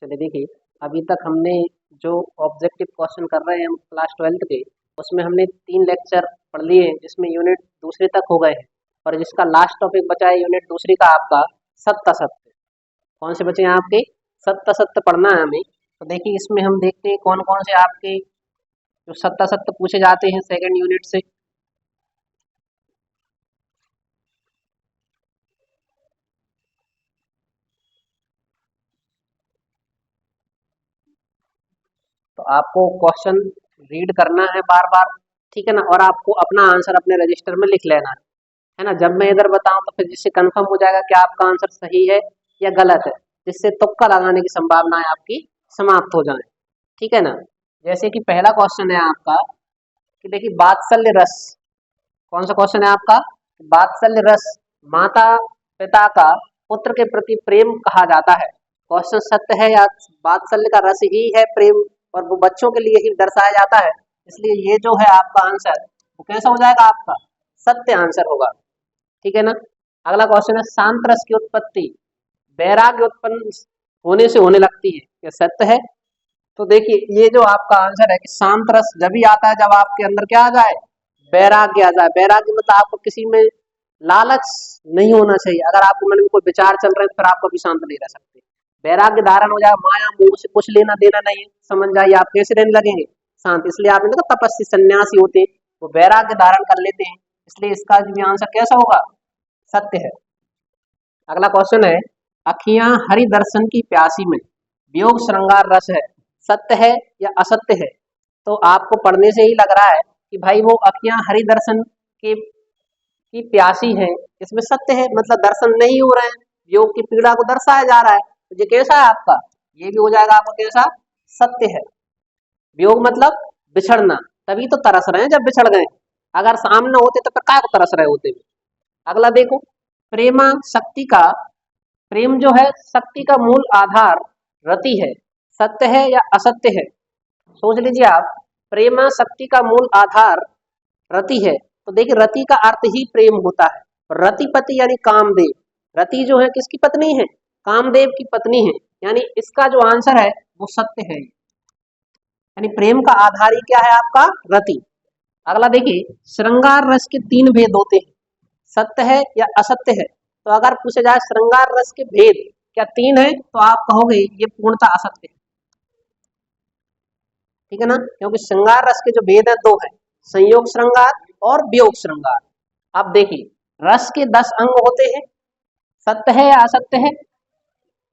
चलिए देखिए, अभी तक हमने जो ऑब्जेक्टिव क्वेश्चन कर रहे हैं हम क्लास 12th के, उसमें हमने 3 लेक्चर पढ़ लिए हैं जिसमें यूनिट दूसरे तक हो गए हैं। और जिसका लास्ट टॉपिक बचा है यूनिट दूसरी का आपका सत्य असत्य। कौन से बचे हैं आपके? सत्य असत्य पढ़ना है हमें। तो देखिए इसमें हम देखते हैं कौन कौन से आपके जो सत्य असत्य पूछे जाते हैं सेकेंड यूनिट से। तो आपको क्वेश्चन रीड करना है बार बार, ठीक है ना, और आपको अपना आंसर अपने रजिस्टर में लिख लेना है ना। जब मैं इधर बताऊं तो फिर जिससे कंफर्म हो जाएगा कि आपका आंसर सही है या गलत है, जिससे तुक्का लगाने की संभावनाएं आपकी समाप्त हो जाए, ठीक है ना। जैसे कि पहला क्वेश्चन है आपका कि देखिए वात्सल्य रस। कौन सा क्वेश्चन है आपका? वात्सल्य रस माता पिता का पुत्र के प्रति प्रेम कहा जाता है। क्वेश्चन सत्य है या वात्सल्य का रस ही है प्रेम, और वो बच्चों के लिए ही दर्शाया जाता है, इसलिए ये जो है आपका आंसर वो कैसा हो जाएगा? आपका सत्य आंसर होगा, ठीक है ना। अगला क्वेश्चन है शांत रस की उत्पत्ति वैराग्य उत्पन्न होने से होने लगती है, क्या सत्य है? तो देखिए ये जो आपका आंसर है कि शांत रस जब भी आता है जब आपके अंदर क्या आ जाए? वैराग्य आ जाए। वैराग्य मतलब आपको किसी में लालच नहीं होना चाहिए। अगर आपके मन में कोई विचार चल रहे हैं तो फिर आप कभी शांत नहीं रह सकते। वैराग्य धारण हो जाए, माया मोह से कुछ लेना देना नहीं है, समझ जाइए आप कैसे रहने लगेंगे? शांत। इसलिए आपने देखा तपस्वी सन्यासी होते हैं वो वैराग्य धारण कर लेते हैं, इसलिए इसका भी आंसर कैसा होगा? सत्य है। अगला क्वेश्चन है अखियां हरि दर्शन की प्यासी में वियोग श्रृंगार रस है, सत्य है या असत्य है? तो आपको पढ़ने से ही लग रहा है कि भाई वो अखियां हरि दर्शन के की प्यासी है, इसमें सत्य है, मतलब दर्शन नहीं हो रहे हैं, योग की पीड़ा को दर्शाया जा रहा है। तो ये कैसा है आपका? ये भी हो जाएगा आपका कैसा? सत्य है। वियोग मतलब बिछड़ना, तभी तो तरस रहे हैं जब बिछड़ गए। अगर सामने होते तो फिर क्या को तरस रहे होते? अगला देखो, प्रेमा शक्ति का प्रेम जो है शक्ति का मूल आधार रति है, सत्य है या असत्य है? सोच लीजिए आप। प्रेमा शक्ति का मूल आधार रति है, तो देखिए रति का अर्थ ही प्रेम होता है। रतिपति यानी कामदेव। रति जो है किसकी पत्नी है? कामदेव की पत्नी है, यानी इसका जो आंसर है वो सत्य है। यानी प्रेम का आधार ही क्या है आपका? रति। अगला देखिए, श्रृंगार रस के 3 भेद होते हैं, सत्य है या असत्य है? तो अगर पूछे जाए श्रृंगार रस के भेद क्या 3 है तो आप कहोगे ये पूर्णतः असत्य है, ठीक है ना, क्योंकि श्रृंगार रस के जो भेद है 2 है, संयोग श्रृंगार और वियोग श्रृंगार। अब देखिए रस के 10 अंग होते हैं, सत्य है या असत्य है?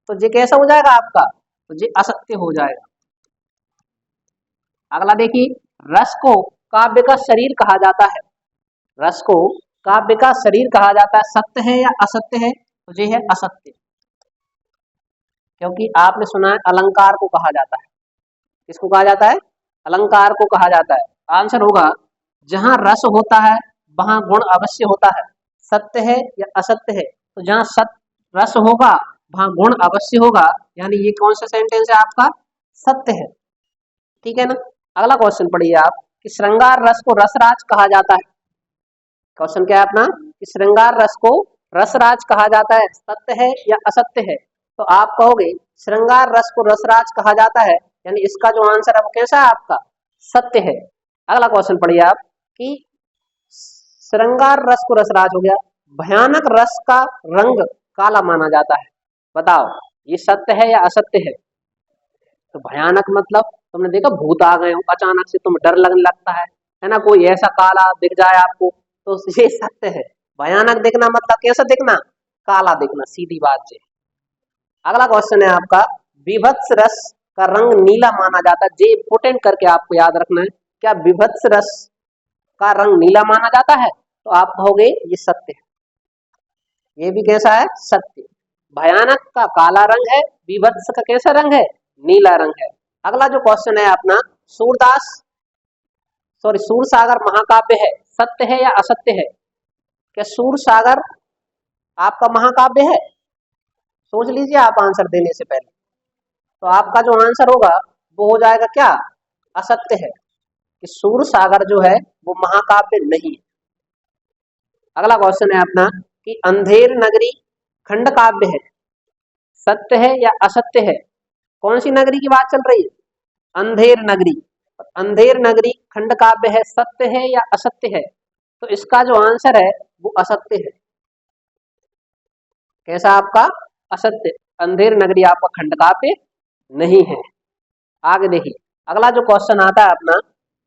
तो ये कैसा हो जाएगा आपका? तो ये असत्य हो जाएगा। अगला देखिए, रस को काव्य का शरीर कहा जाता है। रस को काव्य का शरीर कहा जाता है, सत्य है या असत्य है? तो ये है असत्य, क्योंकि आपने सुना है अलंकार को कहा जाता है। किसको कहा जाता है? अलंकार को कहा जाता है। आंसर होगा जहां रस होता है वहां गुण अवश्य होता है, सत्य है या असत्य है? तो जहां रस होगा वहां गुण अवश्य होगा, यानी ये कौन सा सेंटेंस है आपका? सत्य है, ठीक है ना। अगला क्वेश्चन पढ़िए आप कि श्रृंगार रस को रसराज कहा जाता है। क्वेश्चन क्या है अपना कि श्रृंगार रस को रसराज कहा जाता है, सत्य है या असत्य है? तो आप कहोगे श्रृंगार रस को रसराज कहा जाता है, यानी इसका जो आंसर है वो कैसा है आपका? सत्य है। अगला क्वेश्चन पढ़िए आप कि श्रृंगार रस को रसराज हो गया, भयानक रस का रंग काला माना जाता है, बताओ ये सत्य है या असत्य है? तो भयानक मतलब तुमने देखा भूत आ गए हो अचानक से, तुम डर लगने लगता है ना, कोई ऐसा काला दिख जाए आपको, तो ये सत्य है। भयानक दिखना मतलब कैसा दिखना? काला दिखना, सीधी बात है। अगला क्वेश्चन है आपका विभत्स रस का रंग नीला माना जाता है, जे इंपोर्टेंट करके आपको याद रखना है। क्या विभत्स रस का रंग नीला माना जाता है? तो आप कहोगे ये सत्य है। ये भी कैसा है? सत्य। भयानक का काला रंग है, विभत्स का कैसा रंग है? नीला रंग है। अगला जो क्वेश्चन है अपना सूरसागर महाकाव्य है, सत्य है या असत्य है? क्या सूरसागर आपका महाकाव्य है? सोच लीजिए आप आंसर देने से पहले। तो आपका जो आंसर होगा वो हो जाएगा क्या? असत्य है, कि सूरसागर जो है वो महाकाव्य नहीं है। अगला क्वेश्चन है अपना कि अंधेर नगरी खंड काव्य है, सत्य है या असत्य है? कौन सी नगरी की बात चल रही है? अंधेर नगरी। अंधेर नगरी खंड काव्य है, सत्य है या असत्य है? तो इसका जो आंसर है वो असत्य है। कैसा आपका? असत्य। अंधेर नगरी आपका खंड काव्य नहीं है। आगे देखिए, अगला जो क्वेश्चन आता है अपना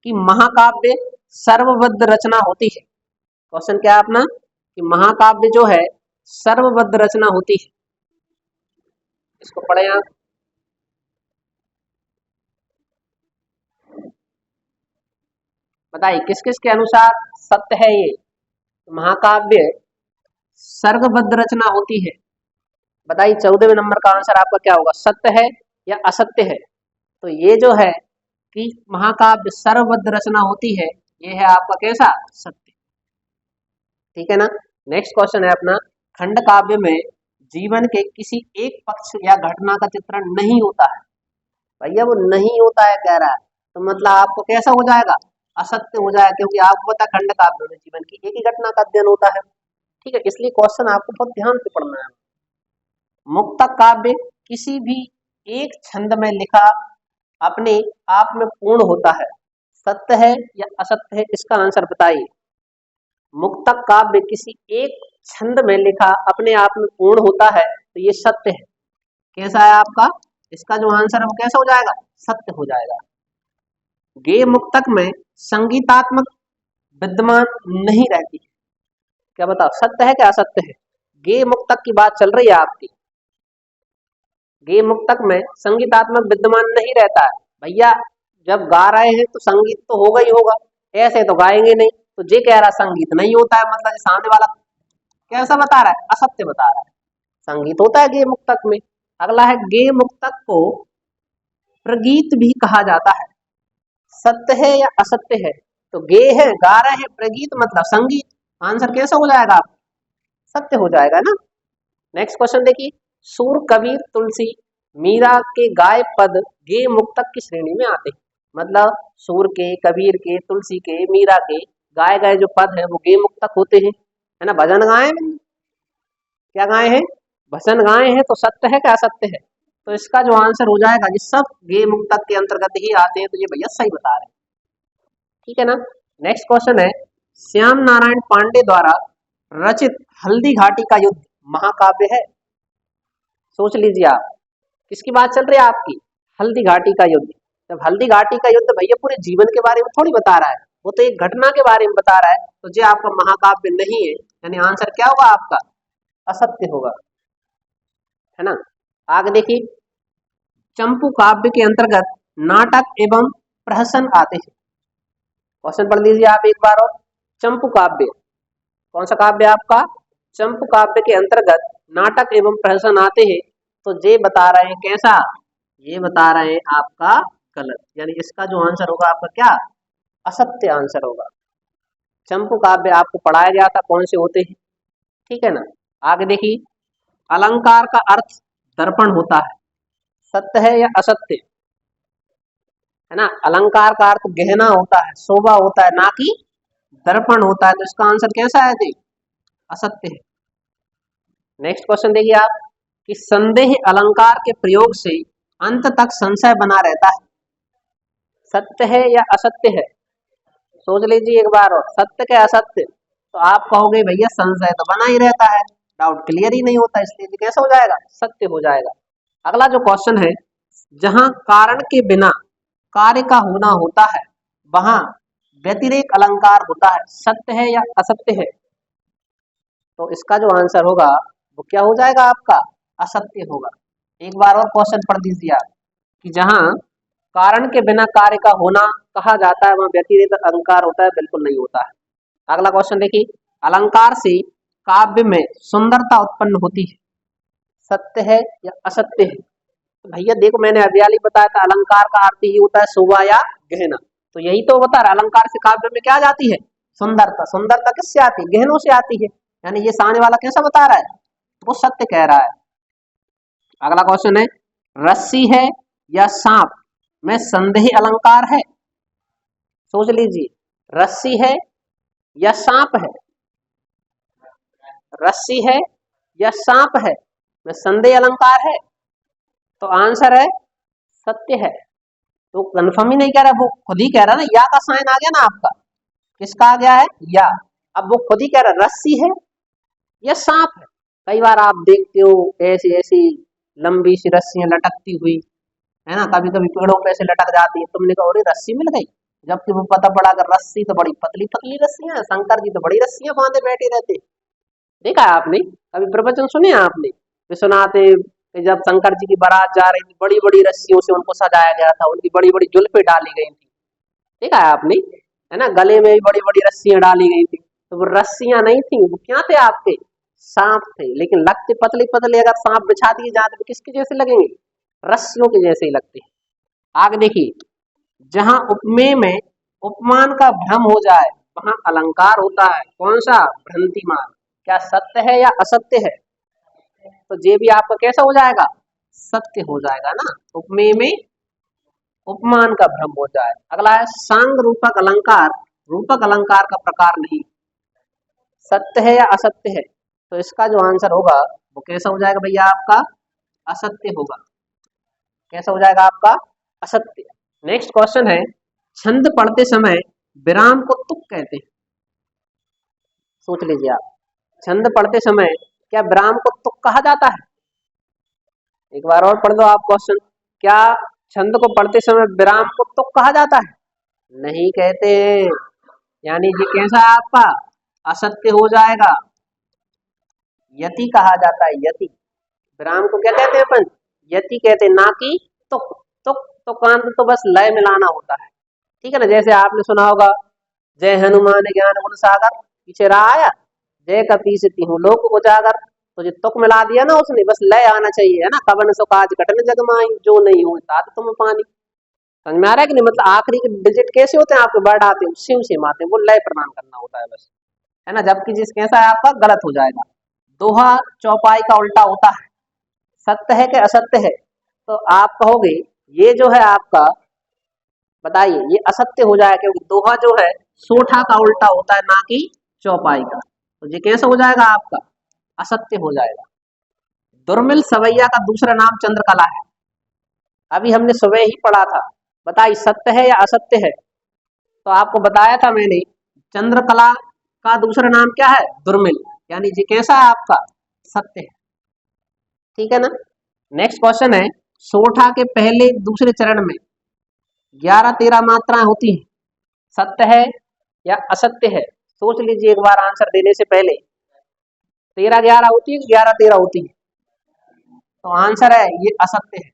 कि महाकाव्य सर्वबद्ध रचना होती है। क्वेश्चन क्या है अपना कि महाकाव्य जो है सर्वबद्ध रचना होती है। इसको पढ़े आप। बताइए किस किस के अनुसार सत्य है ये? महाकाव्य सर्गबद्ध रचना होती है। बताइए 14वें नंबर का आंसर आपका क्या होगा, सत्य है या असत्य है? तो ये जो है कि महाकाव्य सर्वबद्ध रचना होती है, ये है आपका कैसा? सत्य। ठीक है ना। नेक्स्ट क्वेश्चन है अपना, खंड काव्य में जीवन के किसी एक पक्ष या घटना का चित्रण नहीं होता है। भैया वो नहीं होता है कह रहा है, तो मतलब आपको कैसा हो जाएगा? असत्य हो जाएगा, क्योंकि आपको पता खंड काव्य में जीवन की एक ही घटना का अध्ययन होता है। ठीक है, इसलिए क्वेश्चन आपको बहुत ध्यान से पढ़ना है। मुक्तक काव्य किसी भी एक छंद में लिखा अपने आप में पूर्ण होता है, सत्य है या असत्य है? इसका आंसर बताइए। मुक्तक काव्य किसी एक छंद में लिखा अपने आप में पूर्ण होता है, तो ये सत्य है। कैसा है आपका? इसका जो आंसर है वो कैसा हो जाएगा? सत्य हो जाएगा। गेय मुक्तक में संगीतात्मक विद्यमान नहीं रहती। क्या बताओ, सत्य है क्या असत्य है? गेय मुक्तक की बात चल रही है आपकी। गेय मुक्तक में संगीतात्मक विद्यमान नहीं रहता है। भैया जब गा रहे हैं तो संगीत तो होगा ही होगा, ऐसे तो गाएंगे नहीं। तो जे कह रहा संगीत नहीं होता है, मतलब सामने वाला कैसा बता रहा है? असत्य बता रहा है। संगीत होता है गेय मुक्तक में। अगला है, गेय मुक्तक को प्रगीत भी कहा जाता है, सत्य है या असत्य है? तो गेय है, गा रहे हैं, प्रगीत मतलब संगीत। आंसर कैसा हो जाएगा आप? सत्य हो जाएगा ना। नेक्स्ट क्वेश्चन देखिए, सूर कबीर तुलसी मीरा के गाय पद गेय मुक्तक की श्रेणी में आते हैं। मतलब सूर के, कबीर के, तुलसी के, मीरा के गाए गए जो पद है वो गेय मुक्तक होते हैं, है ना। भजन गाए हैं, क्या गाए हैं? भजन गाए हैं। तो सत्य है क्या असत्य है? तो इसका जो आंसर हो जाएगा, ये सब गेय मुक्तक के अंतर्गत ही आते हैं, तो ये भैया सही बता रहे हैं। ठीक है ना। नेक्स्ट क्वेश्चन है, श्याम नारायण पांडे द्वारा रचित हल्दी घाटी का युद्ध महाकाव्य है। सोच लीजिए आप, किसकी बात चल रही है आपकी? हल्दी घाटी का युद्ध। जब हल्दी घाटी का युद्ध भैया पूरे जीवन के बारे में थोड़ी बता रहा है, वो तो एक घटना के बारे में बता रहा है, तो ये आपका महाकाव्य नहीं है। यानी आंसर क्या होगा आपका? असत्य होगा, है ना। आगे देखिए, चंपू काव्य के अंतर्गत नाटक एवं प्रहसन आते हैं। क्वेश्चन पढ़ लीजिए आप एक बार और। चंपू काव्य कौन सा काव्य आपका? चंपू काव्य के अंतर्गत नाटक एवं प्रहसन आते हैं, तो ये बता रहे हैं कैसा? ये बता रहे हैं आपका गलत। यानी इसका जो आंसर होगा आपका क्या? असत्य आंसर होगा। चंपू काव्य आपको पढ़ाया गया था कौन से होते हैं। ठीक है ना। आगे देखिए, अलंकार का अर्थ दर्पण होता है, सत्य है या असत्य? है ना। अलंकार का अर्थ गहना होता है, शोभा होता है, ना कि दर्पण होता है। तो इसका आंसर कैसा है? असत्य है। नेक्स्ट क्वेश्चन देखिए आप, कि संदेह अलंकार के प्रयोग से अंत तक संशय बना रहता है, सत्य है या असत्य है? सोच लीजिए एक बार और, सत्य क्या असत्य? तो आप कहोगे भैया संशय तो बना ही रहता है, डाउट क्लियर ही नहीं होता, इसलिए कैसा हो जाएगा? सत्य हो जाएगा। अगला जो क्वेश्चन है, जहां कारण के बिना कार्य का होना होता है वहां व्यतिरेक अलंकार होता है, सत्य है या असत्य है? तो इसका जो आंसर होगा वो क्या हो जाएगा आपका? असत्य होगा। एक बार और क्वेश्चन पढ़ दीजिए आप, कि जहां कारण के बिना कार्य का होना कहा जाता है वहां व्यतिरेक अलंकार होता है, बिल्कुल नहीं होता है। अगला क्वेश्चन देखिए, अलंकार से काव्य में सुंदरता उत्पन्न होती है, सत्य है या असत्य है? तो भैया देखो, मैंने अभी हाल ही बताया था अलंकार का अर्थ ही होता है शोभा या गहना। तो यही तो बता रहा, अलंकार से काव्य में क्या जाती है? सुंदरता। सुंदरता किससे आती है? गहनों से आती है। यानी ये सामने वाला कैसा बता रहा है? वो सत्य कह रहा है। अगला क्वेश्चन है, रस्सी है या सांप में संदेह अलंकार है? सोच लीजिए, रस्सी है या सांप है? रस्सी है या सांप है में संदेह अलंकार है? तो आंसर है सत्य है। तो कंफर्म ही नहीं कह रहा, वो खुद ही कह रहा ना, या का साइन आ गया ना आपका, किसका आ गया है, या। अब वो खुद ही कह रहा रस्सी है या सांप है। कई बार आप देखते हो ऐसी ऐसी लंबी सी रस्सियां लटकती हुई, है ना, कभी कभी पेड़ों पे से लटक जाती है, तुमने कहा अरे रस्सी मिल गई, जबकि वो पता पड़ा कर रस्सी तो बड़ी पतली पतली रस्सियां हैं, शंकर जी तो बड़ी रस्सियां बांधे बैठे रहते। देखा है आपने, कभी प्रवचन सुने हैं आपने, वे सुनाते कि जब शंकर जी की बारात जा रही थी, बड़ी बड़ी रस्सियों से उनको सजाया गया था, उनकी बड़ी बड़ी जुल्फे डाली गई थी। देखा है आपने, है ना, गले में भी बड़ी बड़ी रस्सियां डाली गई थी। तो वो रस्सियां नहीं थी, वो क्या थे आपके, सांप थे, लेकिन लगते पतले पतले, अगर सांप बिछा दिए जाते तो किसके जैसे लगेंगे, रस्सियों के जैसे ही लगते हैं। आगे देखिए, जहां उपमेय में उपमान का भ्रम हो जाए वहां अलंकार होता है, कौन सा, भ्रांतिमान। क्या सत्य है या असत्य है, तो ये भी आपका कैसा हो जाएगा, सत्य हो जाएगा ना। उपमेय में उपमान का भ्रम हो जाए। अगला है सांग रूपक अलंकार, रूपक अलंकार का प्रकार नहीं, सत्य है या असत्य है, तो इसका जो आंसर होगा वो कैसा हो जाएगा भैया आपका, असत्य होगा। कैसा हो जाएगा आपका, असत्य। नेक्स्ट क्वेश्चन है, छंद पढ़ते समय विराम को तुक कहते हैं। सोच लीजिए आप, छंद पढ़ते समय क्या विराम को तुक कहा जाता है। एक बार और पढ़ दो आप क्वेश्चन, क्या छंद को पढ़ते समय विराम को तुक कहा जाता है, नहीं कहते हैं। यानी ये कैसा है आपका, असत्य हो जाएगा, यति कहा जाता है, यति। विराम को क्या कहते हैं अपन, यति कहते हैं, ना कि तुक। तुक तो कांत तो बस लय मिलाना होता है, ठीक है ना। जैसे आपने सुना होगा, जय हनुमान ज्ञान गुण सागर, पीछे रहा आया, जय कपीस तिहु लोक उजागर, तो जो तुक मिला दिया ना उसने, बस लय आना चाहिए, है ना। कवन सो काज घटन जगमाई, जो नहीं हो तात तुम पानी। समझ में आ रहा है कि नहीं, मतलब आखिरी के डिजिट कैसे होते हैं आपके, वर्ड आते हैं सिम सिम आते हैं, वो लय प्रदान करना होता है बस, है ना। जबकि जिस कैसा है आपका, गलत हो जाएगा। दोहा चौपाई का उल्टा होता है, सत्य है कि असत्य है, तो आप कहोगे ये जो है आपका, बताइए ये असत्य हो जाएगा, क्योंकि दोहा जो है सोठा का उल्टा होता है, ना कि चौपाई का, तो ये कैसा हो जाएगा आपका, असत्य हो जाएगा। दुर्मिल सवैया का दूसरा नाम चंद्रकला है, अभी हमने सुबह ही पढ़ा था, बताइए सत्य है या असत्य है, तो आपको बताया था मैंने, चंद्रकला का दूसरा नाम क्या है, दुर्मिल, यानी ये कैसा है आपका, सत्य है, ठीक है ना। नेक्स्ट क्वेश्चन है, सोठा के पहले दूसरे चरण में 11-13 मात्राएं होती हैं, सत्य है या असत्य है, सोच लीजिए एक बार आंसर देने से पहले। 13-11 होती है, 11-13 होती है, तो आंसर है ये असत्य है,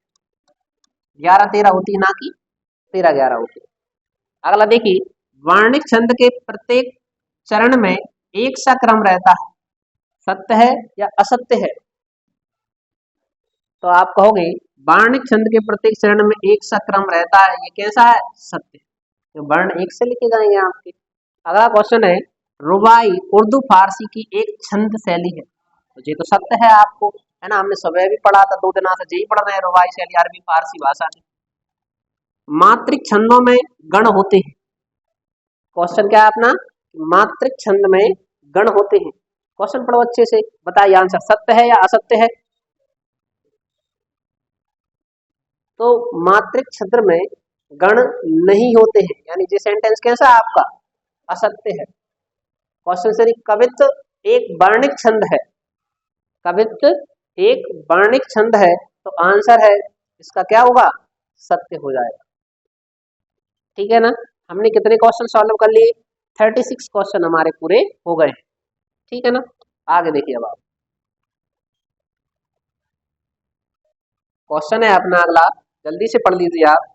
11-13 होती है, ना कि 13-11 होती है। अगला देखिए, वार्णिक छंद के प्रत्येक चरण में एक सा क्रम रहता है, सत्य है या असत्य है, तो आप कहोगे वार्णिक छंद के प्रत्येक चरण में एक सा क्रम रहता है, ये कैसा है, सत्य। तो वर्ण एक से लिखे जाएंगे आपके। अगला क्वेश्चन है, रुबाई उर्दू फारसी की एक छंद शैली है, तो ये तो सत्य है आपको, है ना, हमने सुबह भी पढ़ा था, 2 दिन से यही पढ़ रहे हैं, रुबाई शैली अरबी फारसी भाषा की। मात्रिक छंदों में गण होते हैं, क्वेश्चन क्या है अपना, मात्रिक छंद में गण होते हैं, क्वेश्चन पढ़ो अच्छे से, बताइए आंसर सत्य है या असत्य है। तो मात्रिक छंद में गण नहीं होते हैं, यानी ये सेंटेंस कैसा है आपका, असत्य है। क्वेश्चन से कवित्व एक वर्णिक छंद है, कवित्व एक वर्णिक छंद है, तो आंसर है इसका क्या होगा, सत्य हो जाएगा, ठीक है ना। हमने कितने क्वेश्चन सॉल्व कर लिए, 36 क्वेश्चन हमारे पूरे हो गए, ठीक है ना। आगे देखिए, अब आप क्वेश्चन है अपना अगला, जल्दी से पढ़ लीजिए आप।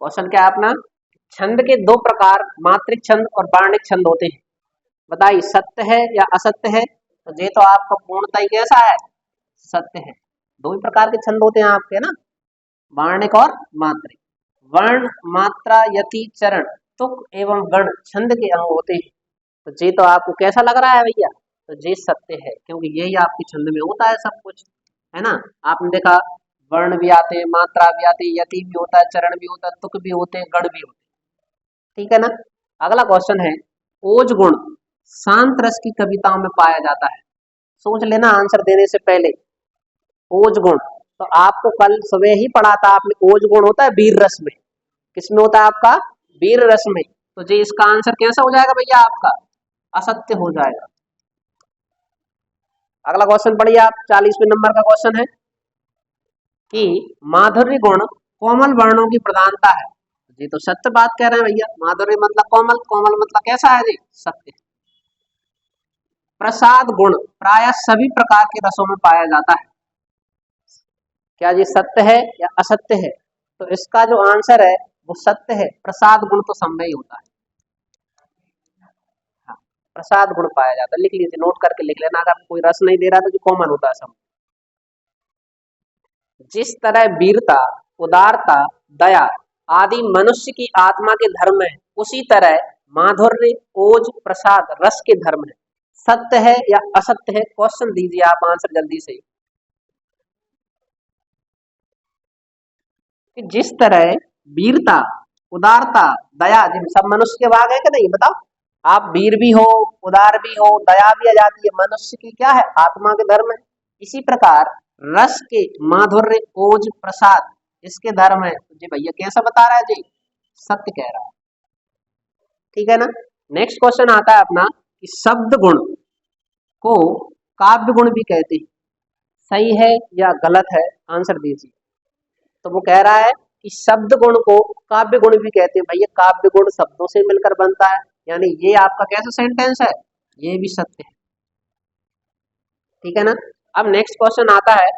क्वेश्चन क्या है अपना, छंद के 2 प्रकार मात्रिक छंद और वर्णिक छंद होते हैं, बताइए सत्य है या असत्य है, तो ये तो आपका पूर्णतः ही कैसा है, सत्य है। 2 ही प्रकार के छंद होते हैं आपके ना, वर्णिक और मात्रिक। वर्ण मात्रा यति चरण तुक एवं गण छंद के अंग होते हैं, तो ये तो आपको कैसा लग रहा है भैया, तो ये सत्य है, क्योंकि यही आपके छंद में होता है सब कुछ, है ना। आपने देखा वर्ण भी आते हैं, मात्रा भी आती है, यति भी होता है, चरण भी होता है, तुक भी होते हैं, गण भी होते हैं। ठीक है ना। अगला क्वेश्चन है, ओज गुण शांत रस की कविताओं में पाया जाता है। सोच लेना आंसर देने से पहले। ओज गुण तो आपको कल सुबह ही पढ़ा था आपने, ओज गुण होता है वीर रस में। किसमें होता है आपका? वीर रस में। तो जी इसका आंसर कैसा हो जाएगा भैया आपका? असत्य हो जाएगा। अगला क्वेश्चन पढ़िए आप, 40वें नंबर का क्वेश्चन है कि माधुर्य गुण कोमल वर्णों की प्रधानता है। जी तो सत्य बात कह रहे हैं भैया, माधुर्य मतलब कोमल, कोमल मतलब कैसा है जी? सत्य। प्रसाद गुण प्राय सभी प्रकार के रसों में पाया जाता है। क्या ये सत्य है या असत्य है? तो इसका जो आंसर है वो सत्य है। प्रसाद गुण तो सब में ही होता है। हाँ, प्रसाद गुण पाया जाता है। लिख लीजिए, नोट करके लिख लेना, अगर कोई रस नहीं दे रहा तो जो कॉमन होता है सब। जिस तरह वीरता, उदारता, दया आदि मनुष्य की आत्मा के धर्म है, उसी तरह माधुर्य, ओज, प्रसाद रस के धर्म है। सत्य है या असत्य है? क्वेश्चन दीजिए आप आंसर जल्दी से। कि जिस तरह वीरता, उदारता, दया, जिन सब मनुष्य के भाग है कि नहीं बताओ? आप वीर भी हो, उदार भी हो, दया भी आ जाती है, मनुष्य की क्या है? आत्मा के धर्म है। इसी प्रकार रस के माधुर्य, ओज, प्रसाद इसके धर्म है। तो जी भैया कैसा बता रहा है जी? सत्य कह रहा है। ठीक है ना। नेक्स्ट क्वेश्चन आता है अपना कि शब्द गुण को काव्य गुण भी कहते हैं। सही है या गलत है? आंसर दीजिए। तो वो कह रहा है कि शब्द गुण को काव्य गुण भी कहते हैं। भैया काव्य गुण शब्दों से मिलकर बनता है, यानी ये आपका कैसा सेंटेंस है? ये भी सत्य है। ठीक है ना। अब नेक्स्ट क्वेश्चन आता है,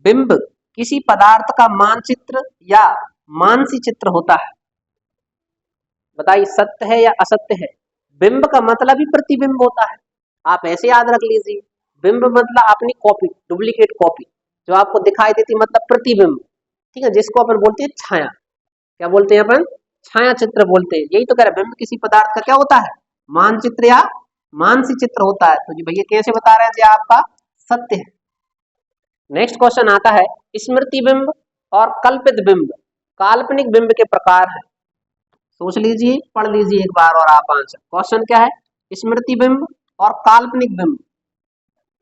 बिंब किसी पदार्थ का मानचित्र या मानसी चित्र होता है। बताइए सत्य है या असत्य है? बिंब का मतलब ही प्रतिबिंब होता है। आप ऐसे याद रख लीजिए, बिंब मतलब अपनी कॉपी, डुप्लीकेट कॉपी जो आपको दिखाई देती, मतलब प्रतिबिंब। ठीक है, जिसको अपन बोलते हैं छाया। क्या बोलते हैं अपन? छाया चित्र बोलते हैं। यही तो कह रहे हैं, बिंब किसी पदार्थ का क्या होता है? मानचित्र या मानसी चित्र होता है। तो जी भैया कैसे बता रहे हैं जी? आपका सत्य है। नेक्स्ट क्वेश्चन आता है, स्मृति बिंब और कल्पित बिंब काल्पनिक बिंब के प्रकार है। सोच लीजिए, पढ़ लीजिए एक बार और आप आंसर। क्वेश्चन क्या है? स्मृति बिंब और काल्पनिक बिंब,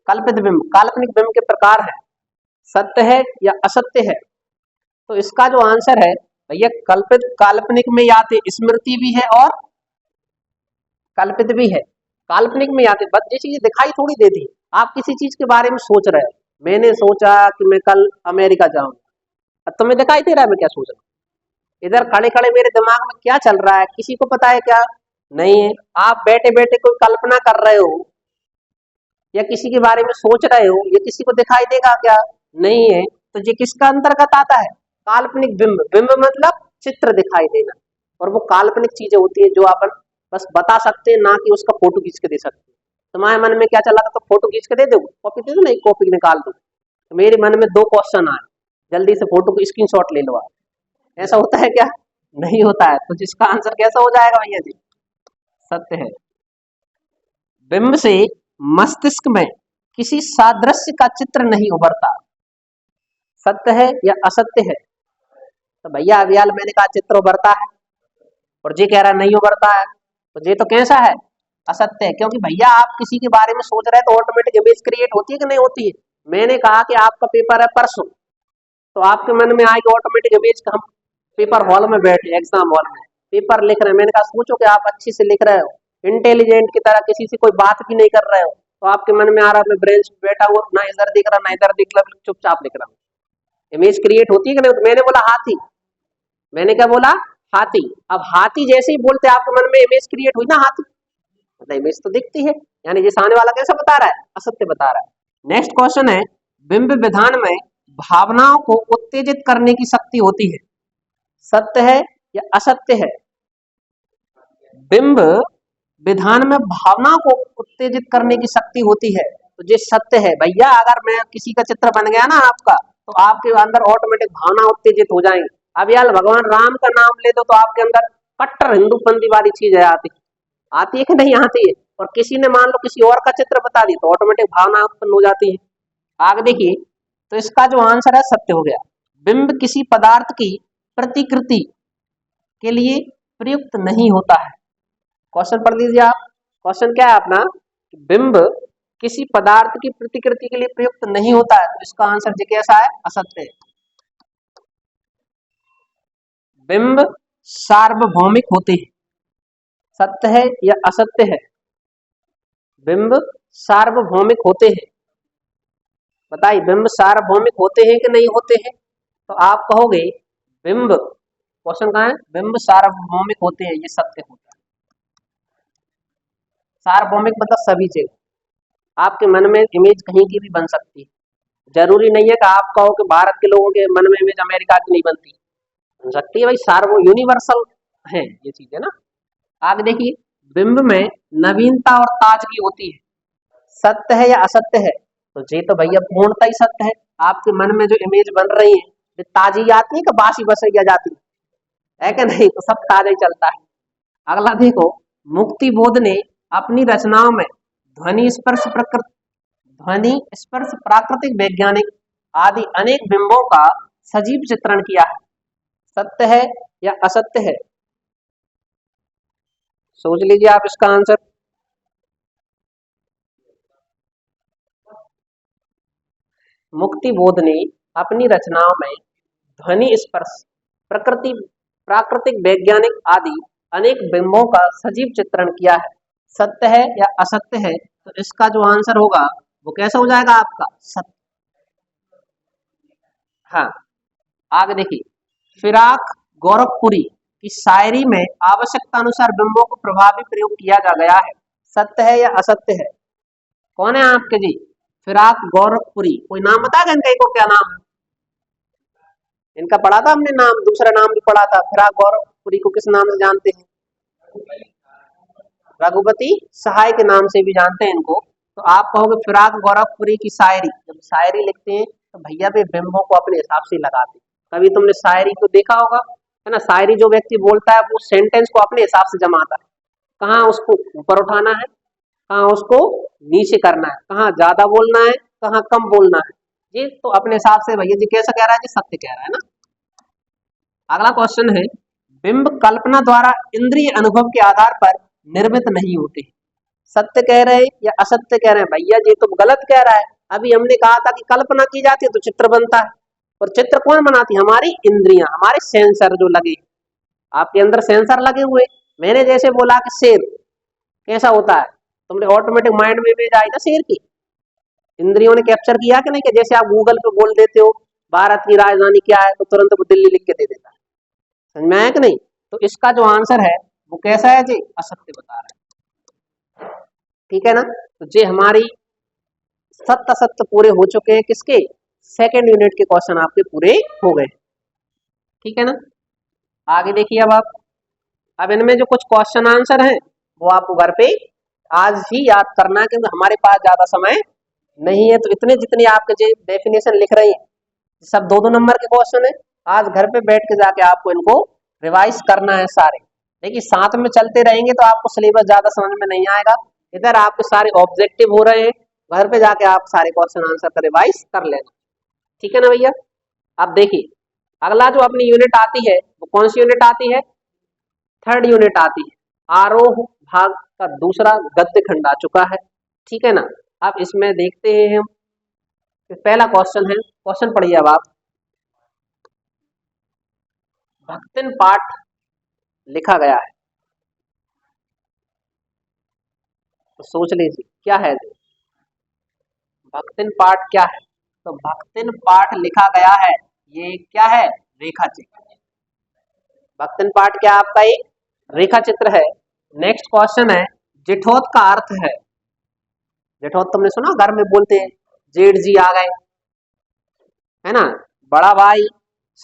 कल्पित बिंब, काल्पनिक बिंब के प्रकार है। सत्य है या असत्य है? तो इसका जो आंसर है भैया, कल्पित काल्पनिक में आते स्मृति भी है और कल्पित भी है। काल्पनिक में आते बस ये चीज दिखाई थोड़ी देती। आप किसी चीज के बारे में सोच रहे हो, मैंने सोचा कि मैं कल अमेरिका जाऊंगा, अब तुम्हें दिखाई दे रहा है मैं क्या सोच रहा हूँ? इधर खड़े खड़े मेरे दिमाग में क्या चल रहा है किसी को पता है क्या? नहीं है। आप बैठे बैठे कोई कल्पना कर रहे हो या किसी के बारे में सोच रहे हो, ये किसी को दिखाई देगा क्या? नहीं है। तो ये किसका अंतर्गत आता है? काल्पनिक बिंब। बिंब मतलब चित्र दिखाई देना, और वो काल्पनिक चीजें होती है जो अपन बस बता सकते हैं, ना कि उसका फोटो खींच के दे सकते हैं। तुम्हारे मन में क्या चला था, तो फोटो खींच के दे दो, कॉपी दे दो ना, एक कॉपी निकाल दो। तो मेरे मन में दो क्वेश्चन आए, जल्दी से फोटो को स्क्रीनशॉट ले लो आप। ऐसा होता है क्या? नहीं होता है। तो जिसका आंसर कैसा हो जाएगा भैया जी? सत्य है। बिंब से मस्तिष्क में किसी सादृश्य का चित्र नहीं उभरता। सत्य है या असत्य है? तो भैया अभी हाल मैंने कहा चित्र उभरता है, और जी कह रहा नहीं उभरता है। तो ये तो कैसा है? असत्य है। क्योंकि भैया आप किसी के बारे में सोच रहे हैं तो ऑटोमेटिक इमेज क्रिएट होती है कि नहीं होती है? मैंने कहा कि आपका पेपर है परसों, तो आपके मन में आएगी ऑटोमेटिक इमेज का, हम पेपर हॉल में बैठे, एग्जाम हॉल में पेपर लिख रहे हैं। मैंने कहा सोचो कि आप अच्छे से लिख रहे हो, इंटेलिजेंट की तरह, किसी से कोई बात भी नहीं कर रहे हो, तो आपके मन में आ रहा है मैं ब्रेंच पे बैठा हुआ, ना इधर दिख रहा ना इधर दिख रहा, चुपचाप लिख रहा हूँ। इमेज क्रिएट होती है कि नहीं? तो मैंने बोला हाथी, मैंने क्या बोला? हाथी। अब हाथी जैसे ही बोलते आपके मन में इमेज क्रिएट हुई ना हाथी, मतलब इमेज तो दिखती है, यानी ये सामने वाला कैसा बता रहा है? असत्य बता रहा है। नेक्स्ट क्वेश्चन है, बिंब विधान में भावनाओं को उत्तेजित करने की शक्ति होती है। सत्य है या असत्य है? बिंब विधान में भावनाओं को उत्तेजित करने की शक्ति होती है, तो ये सत्य है। भैया अगर मैं किसी का चित्र बन गया ना आपका, तो आपके अंदर ऑटोमेटिक भावना उत्तेजित हो जाएंगी। अब यार भगवान राम का नाम ले दो तो आपके अंदर कट्टर हिंदूपंथी वाली चीज है, आती है कि नहीं आती है? और किसी ने मान लो किसी और का चित्र बता दी तो ऑटोमेटिक भावना उत्पन्न हो जाती है। आगे देखिए, तो इसका जो आंसर है सत्य हो गया। बिंब किसी पदार्थ की प्रतिकृति के लिए प्रयुक्त नहीं होता है। क्वेश्चन पढ़ लीजिए आप। क्वेश्चन क्या है अपना, बिंब किसी पदार्थ की प्रतिकृति के लिए प्रयुक्त नहीं होता है, तो इसका आंसर जी कैसा है, असत्य है। बिंब सार्वभौमिक होते हैं, सत्य है या असत्य है? बिंब सार्वभौमिक होते हैं, बताइए बिंब सार्वभौमिक होते हैं कि नहीं होते हैं? तो आप कहोगे बिंब, क्वेश्चन कहाँ है, बिंब सार्वभौमिक होते हैं, ये सत्य होता है। सार्वभौमिक मतलब सभी जगह, आपके मन में इमेज कहीं की भी बन सकती है, जरूरी नहीं है कि आप कहो कि भारत के लोगों के मन में इमेज अमेरिका की नहीं बनती, बन सकती है भाई, सार्व यूनिवर्सल है ये चीजें ना। आगे देखिए, बिंब में नवीनता और ताजगी होती है, सत्य है या असत्य है? तो ये तो भैया पूर्णतः ही सत्य है। आपके मन में जो इमेज बन रही है, ये ताजी आती है कि बासी बसैया जाती है कि नहीं? तो सब ताजा ही चलता है। अगला देखो, मुक्ति बोध ने अपनी रचनाओं में ध्वनि स्पर्श प्राकृतिक वैज्ञानिक आदि अनेक बिंबों का सजीव चित्रण किया है, सत्य है या असत्य है? सोच लीजिए आप इसका आंसर। मुक्ति बोध ने अपनी रचनाओं में ध्वनि स्पर्श प्रकृति प्राकृतिक वैज्ञानिक आदि अनेक बिंबों का सजीव चित्रण किया है, सत्य है या असत्य है? तो इसका जो आंसर होगा वो कैसा हो जाएगा आपका, सत्य। हाँ, आगे देखिए, फिराक गोरखपुरी की शायरी में आवश्यकता अनुसार बिंबों को प्रभावी प्रयोग किया जा गया है, सत्य है या असत्य है? कौन है आपके जी, फिराक गोरखपुरी, कोई नाम बताएगा इनका, को क्या नाम है इनका? पढ़ा था हमने नाम, दूसरा नाम भी पढ़ा था, फिराक गोरखपुरी को किस नाम से जानते हैं? रघुपति सहाय के नाम से भी जानते हैं इनको। तो आप कहोगे फिराक गोरखपुरी की शायरी, जब शायरी लिखते हैं तो भैया वे बिंबों को अपने हिसाब से लगाते हैं। कभी तुमने शायरी को देखा होगा, है ना, शायरी जो व्यक्ति बोलता है वो सेंटेंस को अपने हिसाब से जमाता है, कहाँ उसको ऊपर उठाना है, कहाँ उसको नीचे करना है, कहाँ ज्यादा बोलना है, कहाँ कम बोलना है, ये तो अपने हिसाब से भैया जी कैसा कह रहा है जी, सत्य कह रहा है ना। अगला क्वेश्चन है, बिंब कल्पना द्वारा इंद्रिय अनुभव के आधार पर निर्मित नहीं होते, सत्य कह रहे हैं या असत्य कह रहे हैं? भैया जी तो गलत कह रहा है। अभी हमने कहा था कि कल्पना की जाती है तो चित्र बनता है, और चित्र कौन बनाती है, हमारी इंद्रियां, हमारे सेंसर जो लगे, आपके अंदर सेंसर लगे हुए। मैंने जैसे बोला कि शेर कैसा होता है, तुमने ऑटोमेटिक माइंड में इमेज आई ना शेर की, इंद्रियों ने कैप्चर किया कि नहीं, कि जैसे आप गूगल पे बोल देते हो भारत की राजधानी क्या है तो तुरंत वो दिल्ली लिख के दे देता है, समझ में आया कि नहीं? तो इसका जो आंसर है वो कैसा है जी, असत्य बता रहा है, ठीक है ना। तो ये हमारी सत्य असत्य पूरे हो चुके हैं, किसके, सेकेंड यूनिट के क्वेश्चन आपके पूरे हो गए, ठीक है ना। आगे देखिए, अब इनमें जो कुछ क्वेश्चन आंसर हैं वो आपको घर पे आज ही याद करना है, क्योंकि हमारे पास ज्यादा समय नहीं है। तो इतने जितनी आपके जो डेफिनेशन लिख रही है सब 2-2 नंबर के क्वेश्चन है, आज घर पे बैठ के जाके आपको इनको रिवाइज करना है सारे। देखिए साथ में चलते रहेंगे तो आपको सिलेबस ज्यादा समझ में नहीं आएगा, इधर आपके सारे ऑब्जेक्टिव हो रहे हैं, घर पे जाके आप सारे क्वेश्चन आंसर का रिवाइज कर लेना, ठीक है ना भैया। अब देखिए, अगला जो अपनी यूनिट आती है वो कौन सी यूनिट आती है, थर्ड यूनिट आती है, आरोह भाग का दूसरा गद्य खंड आ चुका है, ठीक है ना। अब इसमें देखते हैं हम, पहला क्वेश्चन है, क्वेश्चन पढ़िए अब आप। भक्तिन पाठ लिखा गया है, तो सोच लीजिए क्या है ये? भक्तिन पाठ क्या है? तो भक्तिन पाठ लिखा गया है, ये क्या है, रेखा चित्र। भक्तिन पाठ क्या आपका एक रेखा चित्र है। नेक्स्ट क्वेश्चन है, जेठोत का अर्थ है, जेठोत तुमने सुना, घर में बोलते हैं जेठ जी आ गए, है ना, बड़ा भाई,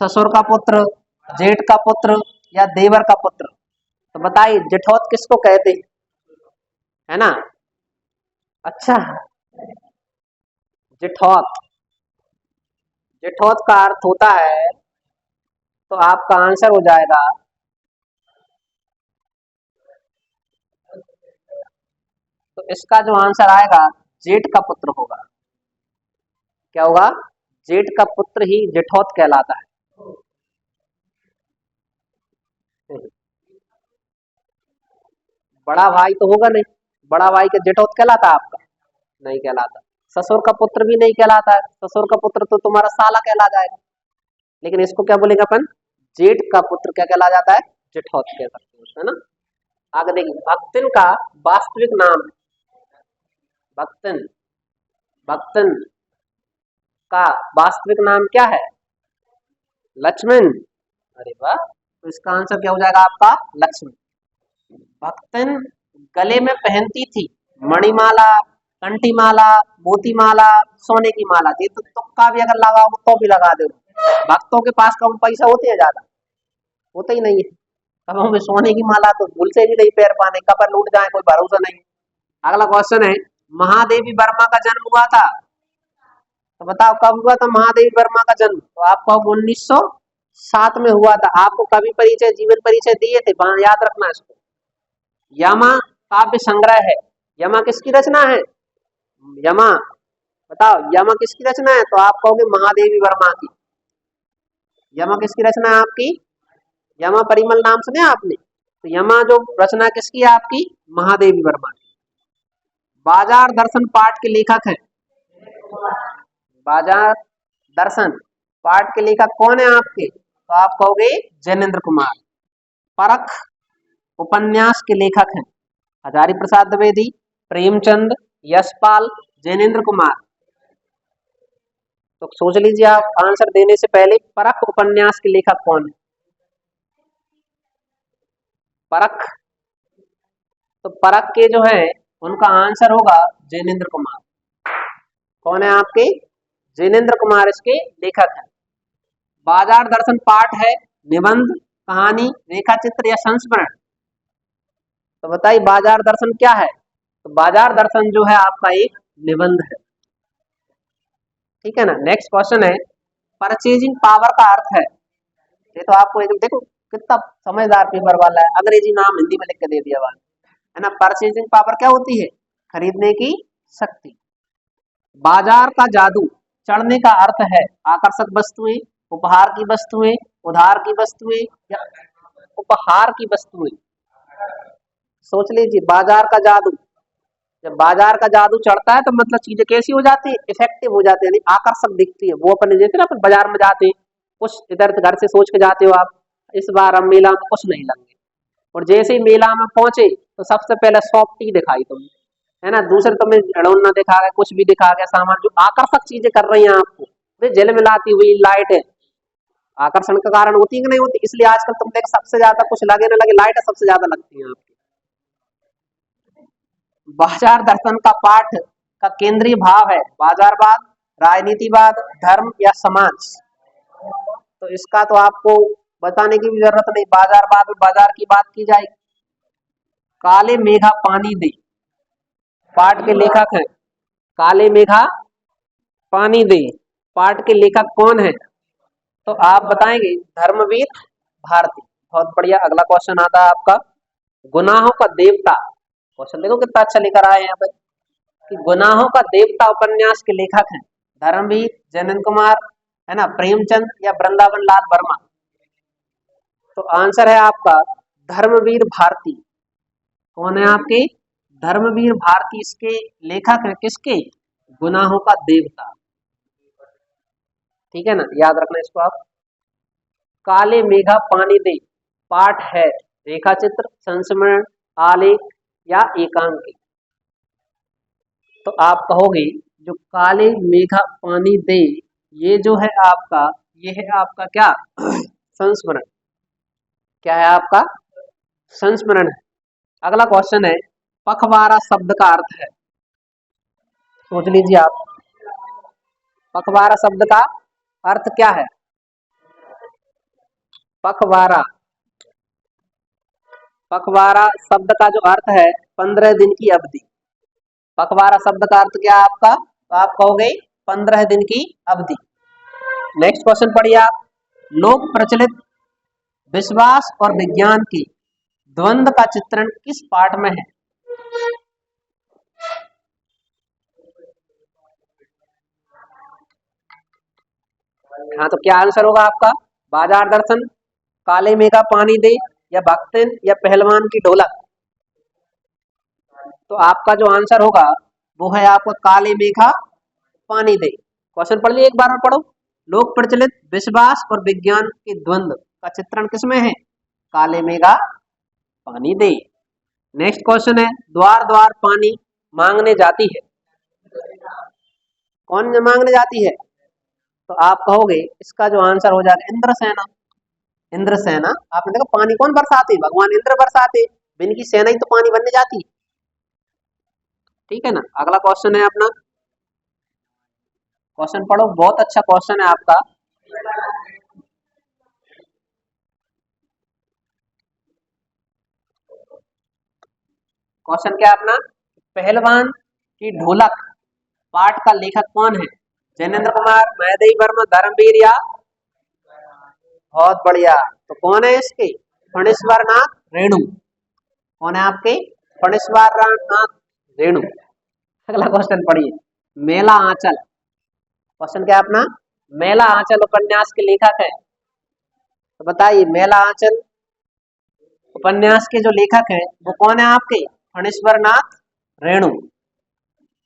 ससुर का पुत्र, जेठ का पुत्र या देवर का पुत्र, तो बताइए जेठोत किसको कहते हैं, है ना। अच्छा, जेठौत, जेठौत का अर्थ होता है, तो आपका आंसर हो जाएगा, तो इसका जो आंसर आएगा जेठ का पुत्र होगा, क्या होगा, जेठ का पुत्र ही जेठौत कहलाता है। बड़ा भाई तो होगा नहीं, बड़ा भाई का जेठौत कहलाता है आपका? नहीं कहलाता। ससुर का पुत्र भी नहीं कहलाता है, ससुर का पुत्र तो तुम्हारा साला कहला जाएगा। लेकिन इसको क्या बोलेंगे अपन? जेठ का पुत्र क्या कहला जाता है? जेठौत कह सकते हैं उसको, है ना। आगे देखिए, भक्तिन का वास्तविक नाम है। भक्तिन, भक्तिन का वास्तविक नाम क्या है? लक्ष्मण। अरे वाह, तो इसका आंसर क्या हो जाएगा आपका? लक्ष्मण। भक्तिन गले में पहनती थी मणिमाला, कंठीमाला, मोतीमाला, सोने की माला। ये तो तुक्का भी अगर लगाओ तो भी लगा दो। भक्तों के पास कम पैसा होते हैं, ज्यादा होते ही नहीं है। अब हमें सोने की माला तो भूल से भी नहीं पैर पाने, कब लूट जाए कोई भरोसा नहीं। अगला क्वेश्चन है, महादेवी वर्मा का जन्म हुआ था, तो बताओ कब हुआ था महादेवी वर्मा का जन्म? तो आपको 1907 में हुआ था। आपको कवि परिचय, जीवन परिचय दिए थे, याद रखना इसको। यमा काव्य संग्रह है। यमा किसकी रचना है? यमा, बताओ यमा किसकी रचना है? तो आप कहोगे महादेवी वर्मा की। यमा किसकी रचना है आपकी? यमा परिमल नाम सुने आपने? तो यमा जो रचना किसकी है आपकी? महादेवी वर्मा की। बाजार दर्शन पाठ के लेखक हैं। बाजार दर्शन पाठ के लेखक कौन है आपके? तो आप कहोगे जैनेन्द्र कुमार। परख उपन्यास के लेखक हैं हजारी प्रसाद द्विवेदी, प्रेमचंद, यशपाल, जैनेन्द्र कुमार। तो सोच लीजिए आप आंसर देने से पहले, परख उपन्यास के लेखक कौन है? परख, तो परख के जो है उनका आंसर होगा जैनेन्द्र कुमार। कौन है आपके? जैनेन्द्र कुमार इसके लेखक हैं। बाजार दर्शन पाठ है निबंध, कहानी, रेखा चित्र या संस्मरण? तो बताइए बाजार दर्शन क्या है? तो बाजार दर्शन जो है आपका एक निबंध है, ठीक है ना। नेक्स्ट क्वेश्चन है, परचेजिंग पावर का अर्थ है। ये तो आपको एक देखो कितना समझदार पेपर वाला है, अंग्रेजी नाम हिंदी में लिख के दे दिया वाला, है ना। परचेजिंग पावर क्या होती है? खरीदने की शक्ति। बाजार का जादू चढ़ने का अर्थ है आकर्षक वस्तुएं, उपहार की वस्तुएं, उधार की वस्तुएं या उपहार की वस्तुएं? सोच लीजिए, बाजार का जादू, जब बाजार का जादू चढ़ता है तो मतलब चीजें कैसी हो जाती है? इफेक्टिव हो जाती है, यानी आकर्षक दिखती है। वो अपने जैसे ना अपन बाजार में जाते हैं, कुछ इधर घर से सोच के जाते हो आप, इस बार हम मेला में कुछ नहीं लेंगे, और जैसे ही मेला में पहुंचे तो सबसे पहले सॉफ्टी दिखाई तुम्हें, है ना। दूसरे तुम्हें खिलौना दिखा गया, कुछ भी दिखा गया सामान, जो आकर्षक चीजें कर रही हैं आपको, वे झिलमिलाती हुई लाइट है, आकर्षण का कारण होती है कि नहीं होती? इसलिए आजकल तुम देख सबसे ज्यादा कुछ लगे ना लगे, लाइट सबसे ज्यादा लगती है आपकी। बाजार दर्शन का पाठ का केंद्रीय भाव है बाजारवाद, राजनीतिवाद, धर्म या समाज? तो इसका तो आपको बताने की भी जरूरत नहीं, बाजारवाद में बाजार की बात की जाएगी। काले मेघा पानी दे पाठ के लेखक हैं। काले मेघा पानी दे पाठ के लेखक कौन है? तो आप बताएंगे धर्मवीर भारती। बहुत बढ़िया। अगला क्वेश्चन आता है आपका, गुनाहों का देवता। क्वेश्चन देखो कितना अच्छा लेकर आए हैं यहाँ पर, कि गुनाहों का देवता उपन्यास के लेखक हैं धर्मवीर, जैनेन्द्र कुमार, है ना, प्रेमचंद या वृंदावन लाल वर्मा? तो आंसर है आपका धर्मवीर भारती। कौन है आपके? धर्मवीर भारती इसके लेखक है, किसके? गुनाहों का देवता, ठीक है ना, याद रखना इसको आप। काले मेघा पानी दे पाठ है रेखा चित्र, संस्मरण, आलेख या एकांकी? तो आप कहोगे जो काले मेघा पानी दे, ये जो है आपका, ये है आपका क्या? संस्मरण। क्या है आपका? संस्मरण है। अगला क्वेश्चन है, पखवाड़ा शब्द का अर्थ है। सोच लीजिए आप, पखवाड़ा शब्द का अर्थ क्या है? पखवाड़ा, पखवाड़ा शब्द का जो अर्थ है 15 दिन की अवधि। पखवाड़ा शब्द का अर्थ क्या है आपका? तो आप कहोगे 15 दिन की अवधि। नेक्स्ट क्वेश्चन पढ़िए आप, लोक प्रचलित विश्वास और विज्ञान की द्वंद्व का चित्रण किस पाठ में है? हाँ, तो क्या आंसर होगा आपका? बाजार दर्शन, काले मेघा पानी दे, या भक्तिन, या पहलवान की ढोलक। तो आपका जो आंसर होगा वो है आपका काले मेघा पानी दे। क्वेश्चन पढ़ लिया, एक बार और पढ़ो। लोक प्रचलित विश्वास और विज्ञान के द्वंद्व का चित्रण किसमें है? काले मेघा पानी दे। नेक्स्ट क्वेश्चन है, द्वार द्वार पानी मांगने जाती है, कौन मांगने जाती है? तो आप कहोगे इसका जो आंसर हो जाएगा इंद्रसेना। इंद्रसेना, आपने देखा पानी कौन बरसाते? भगवान इंद्र बरसाते, इनकी सेना ही तो पानी बनने जाती। ठीक है ना। अगला क्वेश्चन है अपना, क्वेश्चन पढ़ो, बहुत अच्छा क्वेश्चन है आपका। क्वेश्चन क्या है अपना? पहलवान की ढोलक पाठ का लेखक कौन है? जैनेन्द्र कुमार, महदेवी वर्मा, धर्मवीर, या? बहुत बढ़िया। तो कौन है इसके? फणीश्वर नाथ रेणु। कौन है आपके? फणीश्वर नाथ रेणु। अगला क्वेश्चन पढ़िए, मेला आंचल। क्वेश्चन क्या है अपना? मेला आंचल उपन्यास के लेखक है, तो बताइए मेला आंचल उपन्यास के जो लेखक हैं वो कौन है आपके? फणीश्वर नाथ रेणु।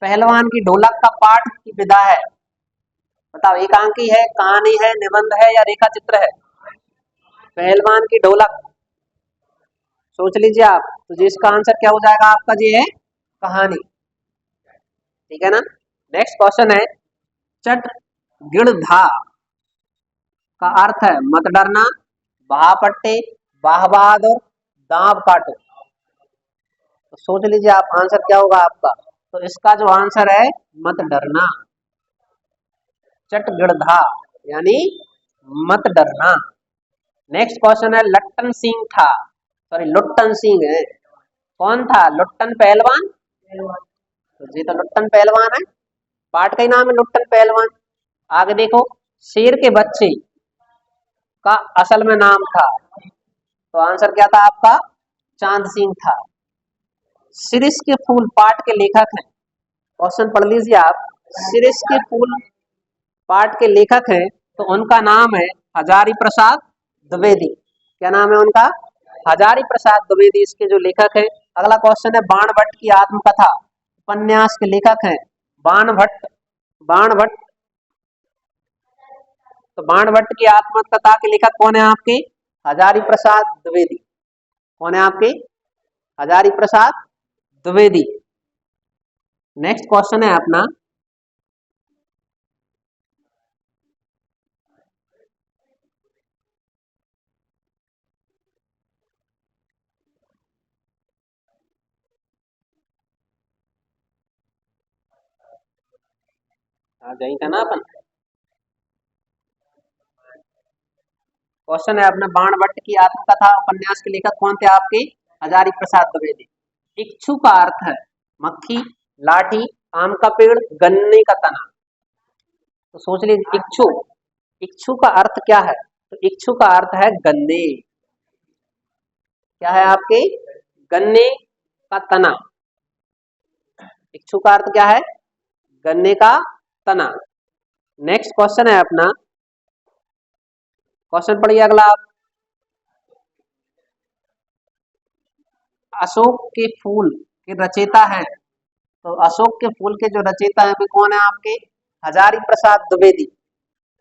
पहलवान की ढोलक का पाठ की विधा है, बताओ, एकांकी है, कहानी है, निबंध है, या रेखा चित्र है? पहलवान की ढोलक, सोच लीजिए आप। तो जी इसका आंसर क्या हो जाएगा आपका? जी है कहानी। ठीक है ना। नेक्स्ट क्वेश्चन है, चट गिड़धा का अर्थ है मत डरना, बहापट्टे, बाह बहादुर, दांव काटो। तो सोच लीजिए आप, आंसर क्या होगा आपका? तो इसका जो आंसर है मत डरना। चट गिड़धा यानी मत डरना। नेक्स्ट क्वेश्चन है, लट्टन सिंह था, सॉरी लुट्टन सिंह है, कौन था? लुट्टन पहलवान। तो जी तो लुट्टन पहलवान है, पाठ का ही नाम है लुट्टन पहलवान। आगे देखो, शेर के बच्चे का असल में नाम था, तो आंसर क्या था आपका? चांद सिंह था। शिरीष के फूल पाठ के लेखक हैं, क्वेश्चन पढ़ लीजिए आप। शिरीष के फूल पाठ के लेखक हैं, तो उनका नाम है हजारी प्रसाद द्विवेदी। क्या नाम है उनका? हजारी प्रसाद द्विवेदी इसके जो लेखक हैं। अगला क्वेश्चन है, बाणभट्ट की आत्मकथा उपन्यास के लेखक हैं बाणभट्ट। बाणभट्ट, तो बाणभट्ट की आत्मकथा के लेखक कौन है आपके? हजारी प्रसाद द्विवेदी। कौन है आपके? हजारी प्रसाद द्विवेदी। नेक्स्ट क्वेश्चन है अपना, आ जाइए था ना अपन। क्वेश्चन है अपना, बाणभट्ट की आत्मकथा उपन्यास के लेखक कौन थे आपके? हजारी प्रसाद द्विवेदी। इच्छु का अर्थ है मक्खी, लाठी, आम का पेड़, गन्ने का तना। तो सोच लीजिए इच्छु, इच्छु का अर्थ क्या है? तो इच्छु का अर्थ है गन्ने। क्या है आपके? गन्ने का तना। इच्छु का अर्थ क्या है? गन्ने का तना। नेक्स्ट क्वेश्चन है अपना, क्वेश्चन पढ़िए अगला आप। अशोक के फूल के रचयिता हैं, तो अशोक के फूल के जो रचयिता हैं वे कौन है आपके? हजारी प्रसाद द्विवेदी।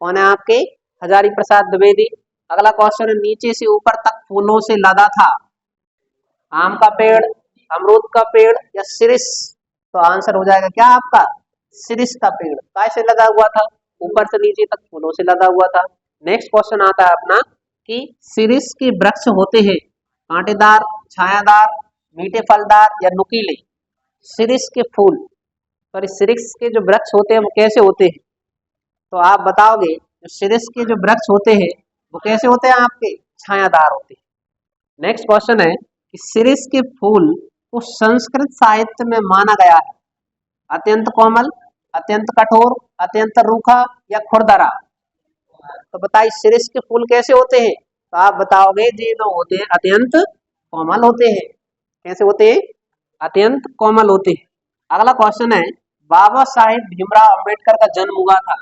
कौन है आपके? हजारी प्रसाद द्विवेदी। अगला क्वेश्चन है, नीचे से ऊपर तक फूलों से लदा था, आम का पेड़, अमरूद का पेड़, या शिरीष। तो आंसर हो जाएगा क्या आपका? शिरीष का पेड़। कैसे लदा हुआ था? ऊपर से नीचे तक फूलों से लदा हुआ था। नेक्स्ट क्वेश्चन आता है अपना कि शिरीष के वृक्ष होते हैं कांटेदार, छायादार, मीठे फलदार, या नुकीले। शिरीष के फूल, सॉरी शिरीष के जो वृक्ष होते हैं वो कैसे होते हैं? तो आप बताओगे, जो शिरीष के जो वृक्ष होते हैं वो कैसे होते हैं आपके? छायादार होते हैं। नेक्स्ट क्वेश्चन है कि शिरीष के फूल को संस्कृत साहित्य में माना गया है अत्यंत कोमल, अत्यंत कठोर, अत्यंत रूखा, या खुरदरा। तो बताइए शिरीष के फूल कैसे होते हैं? तो आप बताओगे जी तो होते हैं अत्यंत कोमल होते हैं। कैसे होते हैं? अत्यंत कोमल होते हैं। अगला क्वेश्चन है, बाबा साहेब भीमराव अंबेडकर का जन्म हुआ था,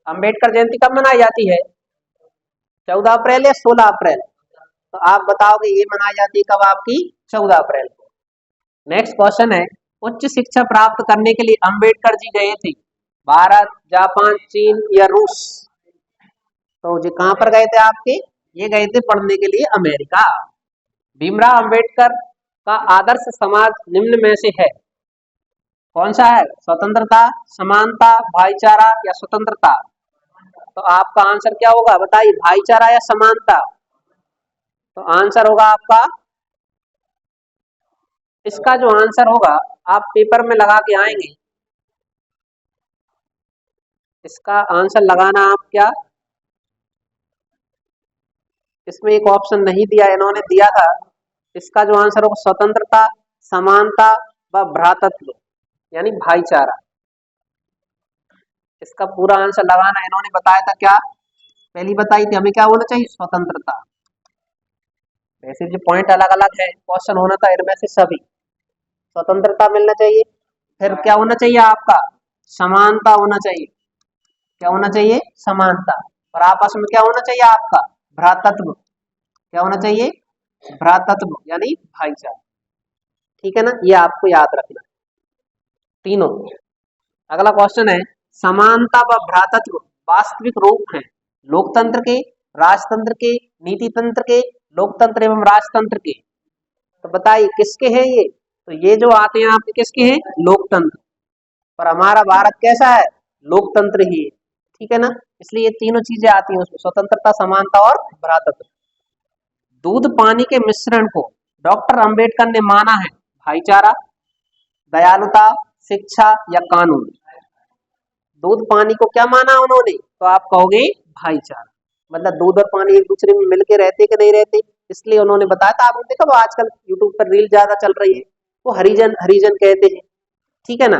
अंबेडकर जयंती कब मनाई जाती है? 14 अप्रैल या 16 अप्रैल? तो आप बताओगे ये मनाई जाती है कब आपकी? 14 अप्रैल को। नेक्स्ट क्वेश्चन है, उच्च शिक्षा प्राप्त करने के लिए अंबेडकर जी गए थे भारत, जापान, चीन या रूस? तो जी कहाँ पर गए थे आपके? ये गए थे पढ़ने के लिए अमेरिका। भीमराव अंबेडकर का आदर्श समाज निम्न में से है? कौन सा है? स्वतंत्रता, समानता, भाईचारा या स्वतंत्रता? तो आपका आंसर क्या होगा बताइए, भाईचारा या समानता? तो आंसर होगा आपका, इसका जो आंसर होगा आप पेपर में लगा के आएंगे, इसका आंसर लगाना आप क्या, इसमें एक ऑप्शन नहीं दिया, इन्होंने दिया था, इसका जो आंसर होगा स्वतंत्रता, समानता व भ्रातृत्व यानी भाईचारा। इसका पूरा आंसर लगाना इन्होंने बताया था क्या, पहली बताई थी हमें क्या होना चाहिए, स्वतंत्रता। वैसे जो पॉइंट अलग अलग है, क्वेश्चन होना था इनमें से सभी। स्वतंत्रता मिलना चाहिए, फिर क्या होना चाहिए आपका, समानता होना चाहिए। क्या होना चाहिए? समानता। और आपस में क्या होना चाहिए आपका, भ्रातृत्व। क्या होना चाहिए? भ्रातृत्व यानी भाईचारा। ठीक है ना, ये आपको याद रखना है तीनों। अगला क्वेश्चन है, समानता व भ्रातृत्व वास्तविक रूप हैं लोकतंत्र के, राजतंत्र के, नीति तंत्र के, लोकतंत्र एवं राजतंत्र के? तो बताइए किसके हैं ये? तो ये जो आते हैं आपके किसके हैं? लोकतंत्र। पर हमारा भारत कैसा है? लोकतंत्र ही है। ठीक है ना, इसलिए ये तीनों चीजें आती हैं उसमें, स्वतंत्रता, समानता और भ्रातृत्व। दूध पानी के मिश्रण को डॉक्टर अंबेडकर ने माना है भाईचारा, दयालुता, शिक्षा या कानून? दूध पानी को क्या माना उन्होंने? तो आप कहोगे भाईचारा। मतलब दूध और पानी एक दूसरे में मिलके रहते कि नहीं रहते, इसलिए उन्होंने बताया था। आपने देखा वो आजकल यूट्यूब पर रील ज्यादा चल रही है, वो हरिजन हरिजन कहते हैं। ठीक है ना,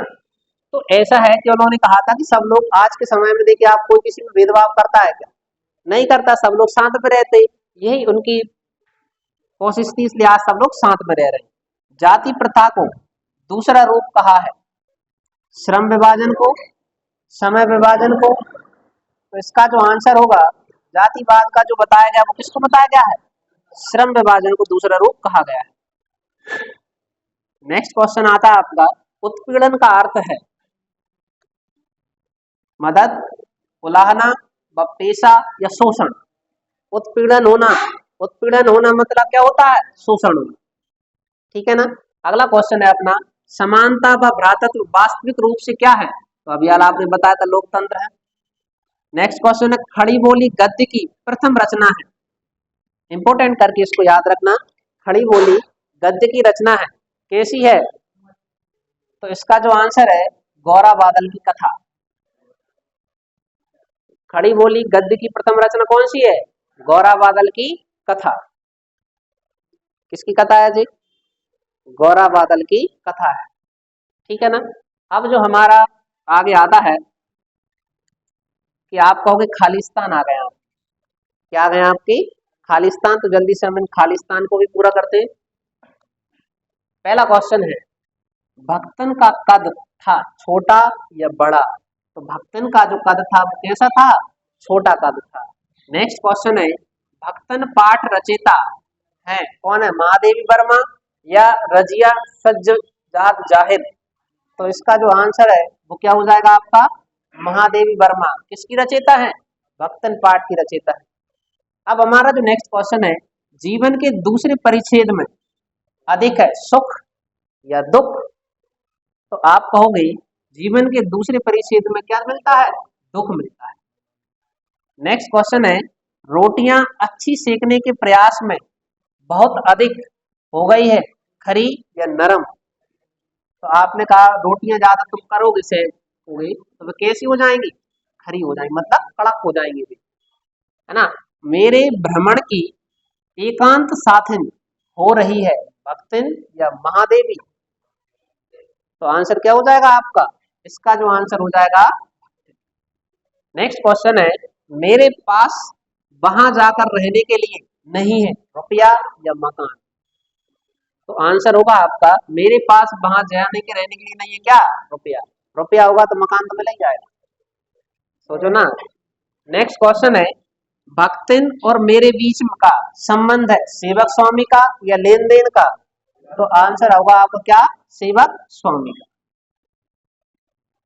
तो ऐसा है कि उन्होंने कहा था कि सब लोग आज के समय में, देखिए आप कोई किसी में भेदभाव करता है क्या? नहीं करता, सब लोग साथ में रहते। यही उनकी कोशिश थी, इसलिए आज सब लोग साथ में रह रहे हैं। जाति प्रथा को दूसरा रूप कहा है श्रम विभाजन को, समय विभाजन को? तो इसका जो आंसर होगा, जातिवाद का जो बताया गया वो किसको बताया गया है? श्रम विभाजन को दूसरा रूप कहा गया है। नेक्स्ट क्वेश्चन आता है आपका, उत्पीड़न का अर्थ है मदद, उलाहना, बपेशा या शोषण? उत्पीड़न होना, उत्पीड़न होना मतलब क्या होता है? शोषण होना। ठीक है ना। अगला क्वेश्चन है अपना, समानता व भ्रातृत्व वास्तविक रूप से क्या है? तो अभी यार आपने बताया था लोकतंत्र है। नेक्स्ट क्वेश्चन है, खड़ी बोली गद्य की प्रथम रचना है? इंपोर्टेंट करके इसको याद रखना, खड़ी बोली गद्य की रचना है, कैसी है? तो इसका जो आंसर है, गौरा बादल की कथा। खड़ी बोली गद्य की प्रथम रचना कौन सी है? गौरा बादल की कथा। किसकी कथा है जी? गौरा बादल की कथा है। ठीक है ना। अब जो हमारा आगे आता है कि आप कहोगे खालिस्तान आ गए, आप क्या आ गए आपकी? खालिस्तान। तो जल्दी से हम इन खालिस्तान को भी पूरा करते हैं। पहला क्वेश्चन है, भक्तन का कद था छोटा या बड़ा? तो भक्तन का जो कद था वो कैसा था? छोटा कद था। नेक्स्ट क्वेश्चन है, भक्तन पाठ रचयिता है कौन है? महादेवी वर्मा या रजिया सज्जाद जाहिद? तो इसका जो आंसर है वो क्या हो जाएगा आपका? महादेवी वर्मा। किसकी रचयिता है? भक्तन पाठ की रचयिता है। अब हमारा जो नेक्स्ट क्वेश्चन है, जीवन के दूसरे परिच्छेद में अधिक है सुख या दुख? तो आप कहोगे जीवन के दूसरे परिच्छेद में क्या मिलता है? दुख मिलता है। नेक्स्ट क्वेश्चन है, रोटियां अच्छी सेकने के प्रयास में बहुत अधिक हो गई है, खरी या नरम? तो आपने कहा रोटियां ज्यादा तुम करोगे सेकोगे तो वे कैसी हो जाएंगी? खरी हो जाएंगी, मतलब कड़क हो जाएंगी वे, है ना। मेरे भ्रमण की एकांत साथिन हो रही है भक्तिन या महादेवी? तो आंसर क्या हो जाएगा आपका? इसका जो आंसर हो जाएगा। नेक्स्ट क्वेश्चन है, मेरे पास वहां जाकर रहने के लिए नहीं है रुपया या मकान? तो आंसर होगा आपका, मेरे पास वहां जाने के रहने के लिए नहीं है क्या? रुपया। रुपया होगा तो मकान तो मिल ही जाएगा, सोचो ना। नेक्स्ट क्वेश्चन है, भक्तिन और मेरे बीच का संबंध है सेवक स्वामी का या लेन देन का? तो आंसर होगा आपका क्या, सेवक स्वामी का।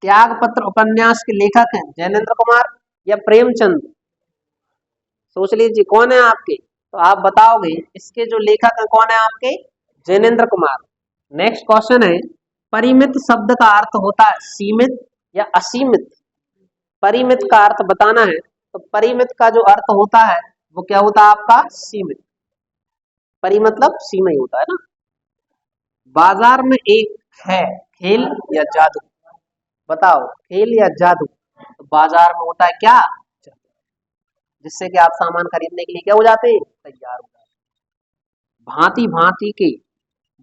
त्याग पत्र उपन्यास के लेखक हैं जैनेन्द्र कुमार या प्रेमचंद? सोच लीजिए कौन है आपके, तो आप बताओगे इसके जो लेखक हैं कौन है आपके, जैनेन्द्र कुमार। नेक्स्ट क्वेश्चन है, परिमित शब्द का अर्थ होता है सीमित या असीमित? परिमित का अर्थ बताना है, तो परिमित का जो अर्थ होता है वो क्या होता है आपका, सीमित। परि मतलब सीमा ही होता है ना। बाजार में एक है खेल या जादू? बताओ, खेल या जादू? तो बाजार में होता है क्या, जिससे कि आप सामान खरीदने के लिए क्या हो जाते हैं, तैयार हो जाते। भांति भांति के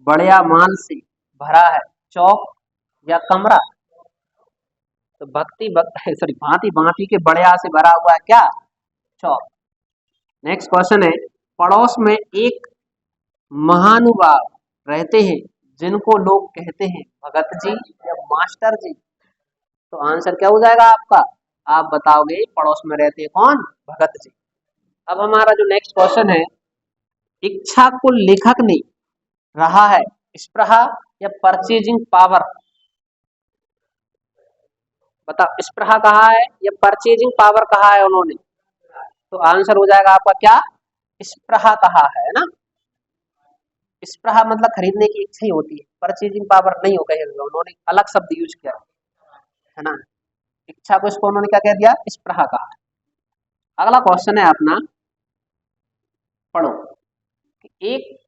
बढ़िया माल से भरा है चौक या कमरा? तो सॉरी भांति भांति के बढ़िया से भरा हुआ है क्या, चौक। नेक्स्ट क्वेश्चन है, पड़ोस में एक महानुभाव रहते हैं जिनको लोग कहते हैं भगत जी या मास्टर जी? तो आंसर क्या हो जाएगा आपका, आप बताओगे पड़ोस में रहते हैं कौन, भगत जी। अब हमारा जो नेक्स्ट क्वेश्चन है, इच्छा को लेखक ने रहा है स्पृहा या परचेजिंग पावर? बताओ, स्पृहा कहा है या परचेजिंग पावर कहा है उन्होंने? तो आंसर हो जाएगा आपका क्या, स्पृहा कहा है ना। स्पृहा मतलब खरीदने की इच्छा ही होती है, परचेजिंग पावर नहीं हो कहे, उन्होंने अलग शब्द यूज किया है ना। इच्छा को इसको उन्होंने क्या कह दिया, स्पृहा कहा। अगला क्वेश्चन है अपना, पढ़ो कि एक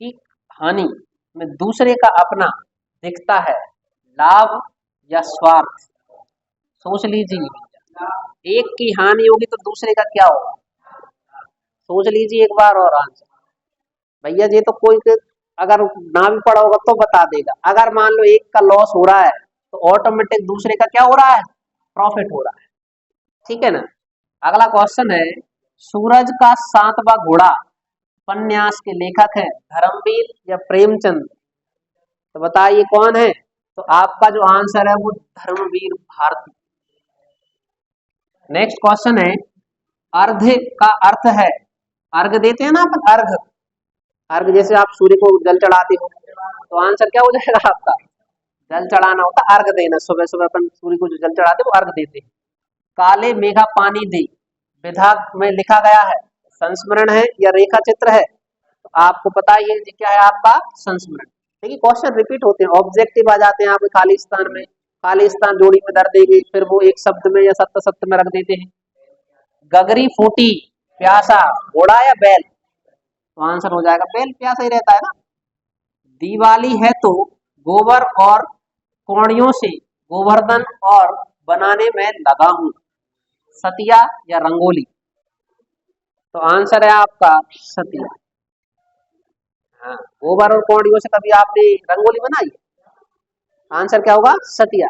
की हानि में दूसरे का अपना दिखता है लाभ या स्वार्थ? सोच लीजिए, एक की हानि होगी तो दूसरे का क्या होगा, सोच लीजिए एक बार और आंसर। भैया ये तो कोई अगर ना भी पढ़ा होगा तो बता देगा। अगर मान लो एक का लॉस हो रहा है तो ऑटोमेटिक दूसरे का क्या हो रहा है, प्रॉफिट हो रहा है, ठीक है ना। अगला क्वेश्चन है, सूरज का सातवां घोड़ा उपन्यास के लेखक है धर्मवीर या प्रेमचंद? तो बताइए कौन है, तो आपका जो आंसर है वो धर्मवीर भारती। नेक्स्ट क्वेश्चन है, अर्घ का अर्थ है, अर्घ देते हैं ना अपन, अर्घ, अर्घ जैसे आप सूर्य को जल चढ़ाते हो, तो आंसर क्या हो जाएगा आपका, जल चढ़ाना होता है, अर्घ देना। सुबह सुबह अपन सूर्य को जो जल चढ़ाते हैं वो अर्घ देते हैं। काले मेघा पानी दे विधा में लिखा गया है, संस्मरण है या रेखा चित्र है? तो आपको पता ही है ये क्या है आपका, संस्मरण। देखिए क्वेश्चन रिपीट होते हैं, ऑब्जेक्टिव आ जाते हैं आप खालिस्तान में, खालिस्तान जोड़ी में धर देंगे, फिर वो एक शब्द में या सत्य सत्य में रख देते हैं। गगरी फूटी प्यासा घोड़ा या बैल? तो आंसर हो जाएगा बैल, प्यासा ही रहता है ना। दिवाली है तो गोबर और कौड़ियों से गोवर्धन और बनाने में लगा हूं, सतिया या रंगोली? तो आंसर है आपका सतिया। हाँ, गोबर और कौड़ियों से कभी आपने रंगोली बनाई? आंसर क्या होगा, सतिया।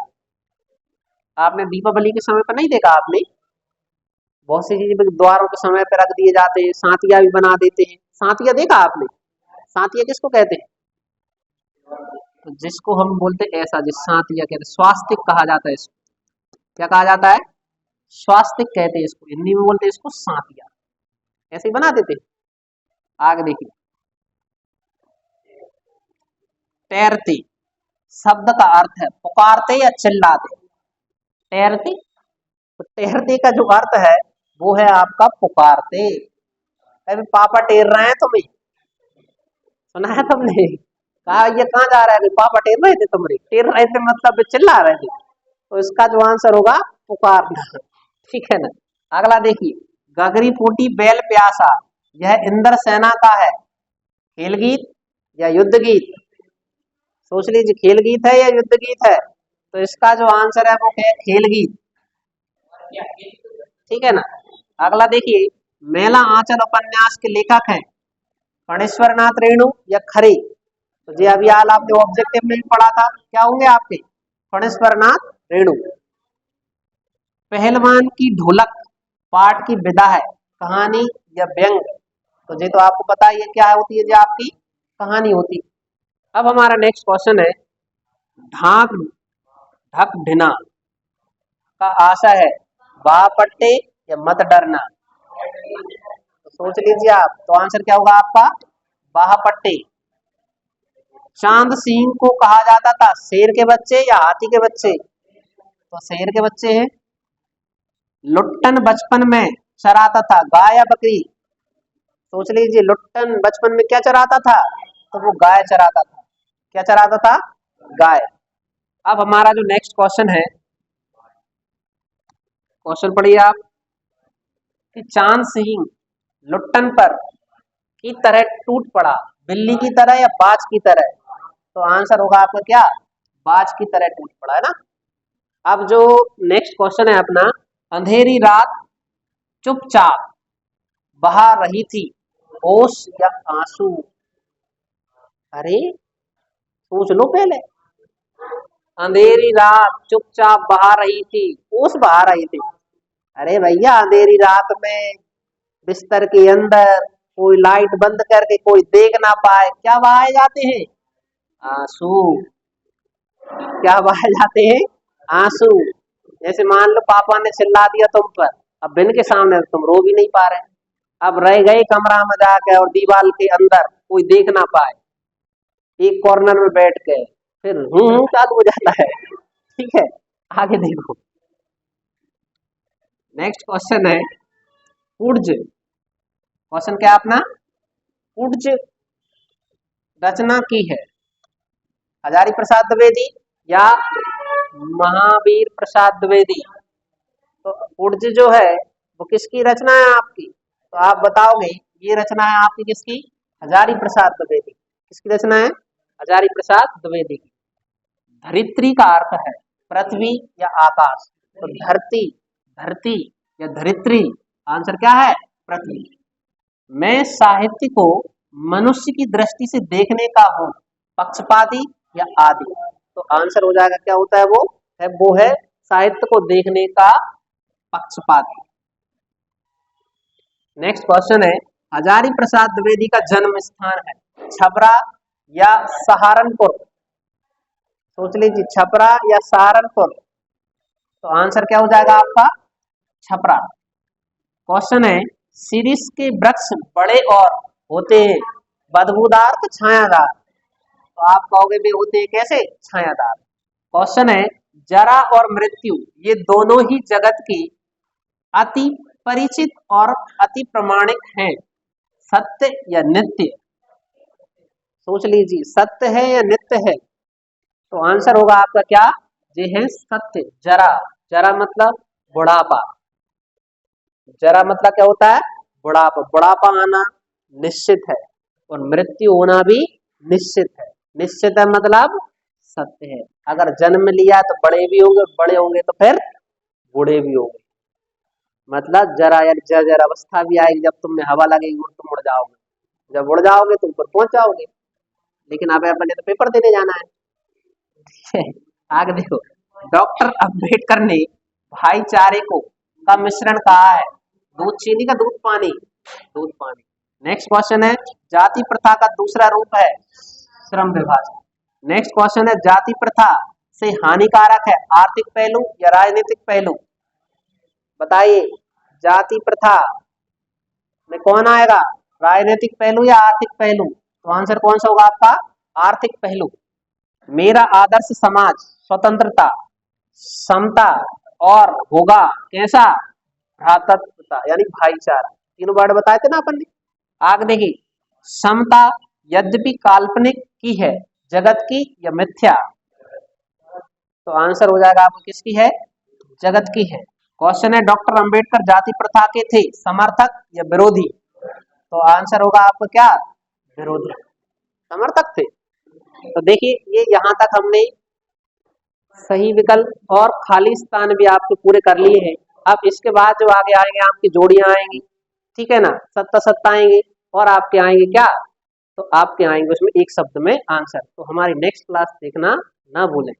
आपने दीपावली के समय पर नहीं देखा आपने, बहुत सी चीजें द्वारों के समय पर रख दिए जाते हैं, सातिया भी बना देते हैं। सातिया देखा आपने, सातिया किसको कहते हैं, तो जिसको हम बोलते हैं ऐसा, जिस सातिया कहते हैं, स्वास्तिक कहा जाता है इसको। क्या कहा जाता है, स्वास्तिक कहते हैं इसको, हिंदी में बोलते हैं इसको सातिया। ऐसे ही बना देते हैं। आगे देखिए, तैरते शब्द का अर्थ है पुकारते या चिल्लाते? तैरते, तो तैरते का जो अर्थ है वो है आपका पुकारते। अभी पापा टेर रहे हैं तुम्हें, सुना है तुमने, कहा ये कहाँ जा रहा है, पापा टेर रहे थे, तुम्हारे टेर रहे थे मतलब चिल्ला रहे थे, तो इसका जो आंसर होगा पुकारना, ठीक है ना। अगला देखिए, गगरी फूटी बैल प्यासा, यह इंद्र सेना का है खेल गीत या युद्ध गीत? सोच लीजिए, खेल गीत है या युद्ध गीत है? तो इसका जो आंसर है वो है खेल गीत, ठीक है ना। अगला देखिए, मेला आंचल उपन्यास के लेखक हैं फणेश्वर नाथ रेणु या खरे? तो जी अभी हाल आपने ऑब्जेक्टिव में भी पढ़ा था, क्या होंगे आपके, फणेश्वर नाथ रेणु। पहलवान की ढोलक पाठ की विधा है कहानी या व्यंग? तो ये तो आपको पता ही है क्या होती है, जो आपकी कहानी होती। अब हमारा नेक्स्ट क्वेश्चन है, ढाक ढक ढिना का आशा है बापट्टे या मत डरना? तो सोच लीजिए आप, तो आंसर क्या होगा आपका? बाहपट्टी। चांद सिंह को कहा जाता था शेर के बच्चे या हाथी के बच्चे? तो शेर के बच्चे हैं। लुट्टन बचपन में चराता था गाय या बकरी? सोच लीजिए, लुट्टन बचपन में क्या चराता था? तो वो गाय चराता था। क्या चराता था? गाय। अब हमारा जो नेक्स्ट क्वेश्चन है, क्वेश्चन पढ़िए आप कि चांद सिंह लुट्टन पर की तरह टूट पड़ा, बिल्ली की तरह या बाज की तरह? तो आंसर होगा आपका क्या? बाज की तरह टूट पड़ा, है ना। अब जो नेक्स्ट क्वेश्चन है अपना, अंधेरी रात चुपचाप बहा रही थी होश या आंसू? अरे सोच लो पहले। अंधेरी रात चुपचाप बहा रही थी, ओस बहा रही थी। अरे भैया, अंधेरी रात में बिस्तर के अंदर कोई लाइट बंद करके कोई देख ना पाए, क्या बहाए जाते हैं? आंसू। क्या बहाए जाते हैं? आंसू। जैसे मान लो पापा ने चिल्ला दिया तुम पर, अब बिन के सामने तुम रो भी नहीं पा रहे, अब रह गए कमरा में जाके और दीवार के अंदर कोई देख ना पाए, एक कॉर्नर में बैठ के फिर चालू हो जाता है। ठीक है, आगे देखो। नेक्स्ट क्वेश्चन है पुर्ज। क्वेश्चन क्या है अपना? पुर्ज रचना की है हजारी प्रसाद द्विवेदी या महावीर प्रसाद द्विवेदी? तो पुर्ज जो है वो किसकी रचना है आपकी? तो आप बताओगे ये रचना है आपकी किसकी? हजारी प्रसाद द्विवेदी। किसकी रचना है? हजारी प्रसाद द्विवेदी की। धरित्री का अर्थ है पृथ्वी या आकाश, तो धरती, धरती या धरित्री, आंसर क्या है? पृथ्वी। मैं साहित्य को मनुष्य की दृष्टि से देखने का हूँ, पक्षपाती या आदि? तो आंसर हो जाएगा, क्या होता है वो है साहित्य को देखने का पक्षपाती। नेक्स्ट क्वेश्चन है हजारी प्रसाद द्विवेदी का जन्म स्थान है छपरा या सहारनपुर? सोच लीजिए, छपरा या सहारनपुर? तो आंसर क्या हो जाएगा आपका? छपरा। क्वेश्चन है शीरीष के वृक्ष बड़े और होते हैं बदबूदार तो छायादार? तो आप कहोगे भी होते हैं कैसे? छायादार। क्वेश्चन है जरा और मृत्यु ये दोनों ही जगत की अति परिचित और अति प्रमाणिक हैं, सत्य या नित्य? सोच लीजिए, सत्य है या नित्य है? तो आंसर होगा आपका क्या? ये है सत्य। जरा, जरा मतलब बुढ़ापा। जरा मतलब क्या होता है? बुढ़ापा। बुढ़ापा आना निश्चित है और मृत्यु होना भी निश्चित है। निश्चित है मतलब सत्य है। अगर जन्म लिया तो बड़े भी होंगे, बड़े होंगे तो फिर बूढ़े भी होंगे। मतलब जरा यार जर्जर अवस्था भी आएगी, जब तुम में हवा लगेगी और तुम उड़ जाओगे, जब उड़ जाओगे तुम पर पहुंच जाओगे। लेकिन अब अपने तो पेपर देने जाना है। आगे देखो, डॉक्टर अम्बेडकर ने भाईचारे को का मिश्रण कहा है दूध चीनी का दूध पानी? दूध पानी। नेक्स्ट क्वेश्चन है जाति प्रथा का दूसरा रूप है श्रम विभाजन। नेक्स्ट क्वेश्चन है जाति प्रथा से हानिकारक है आर्थिक पहलू या राजनीतिक पहलू? बताइए, जाति प्रथा में कौन आएगा? राजनीतिक पहलू या आर्थिक पहलू? तो आंसर कौन सा होगा आपका? आर्थिक पहलू। मेरा आदर्श समाज स्वतंत्रता, समता और होगा कैसा? भ्रातृत्वता यानी भाईचारा। तीनों वर्ड बताए थे ना अपन ने। आगे देखिए, समता यद्यपि काल्पनिक की है जगत की या मिथ्या? तो आंसर हो जाएगा आपको किसकी है? जगत की है। क्वेश्चन है डॉक्टर अंबेडकर जाति प्रथा के थे समर्थक या विरोधी? तो आंसर होगा आपको क्या? विरोधी। समर्थक थे। तो देखिए, ये यहाँ तक हमने सही विकल्प और खाली स्थान भी आपके पूरे कर लिए हैं। अब इसके बाद जो आगे आएंगे आपकी जोड़ियां आएंगी, ठीक है ना, सत्ता सत्ता आएंगे और आपके आएंगे क्या? तो आपके आएंगे उसमें एक शब्द में आंसर। तो हमारी नेक्स्ट क्लास देखना ना भूलें।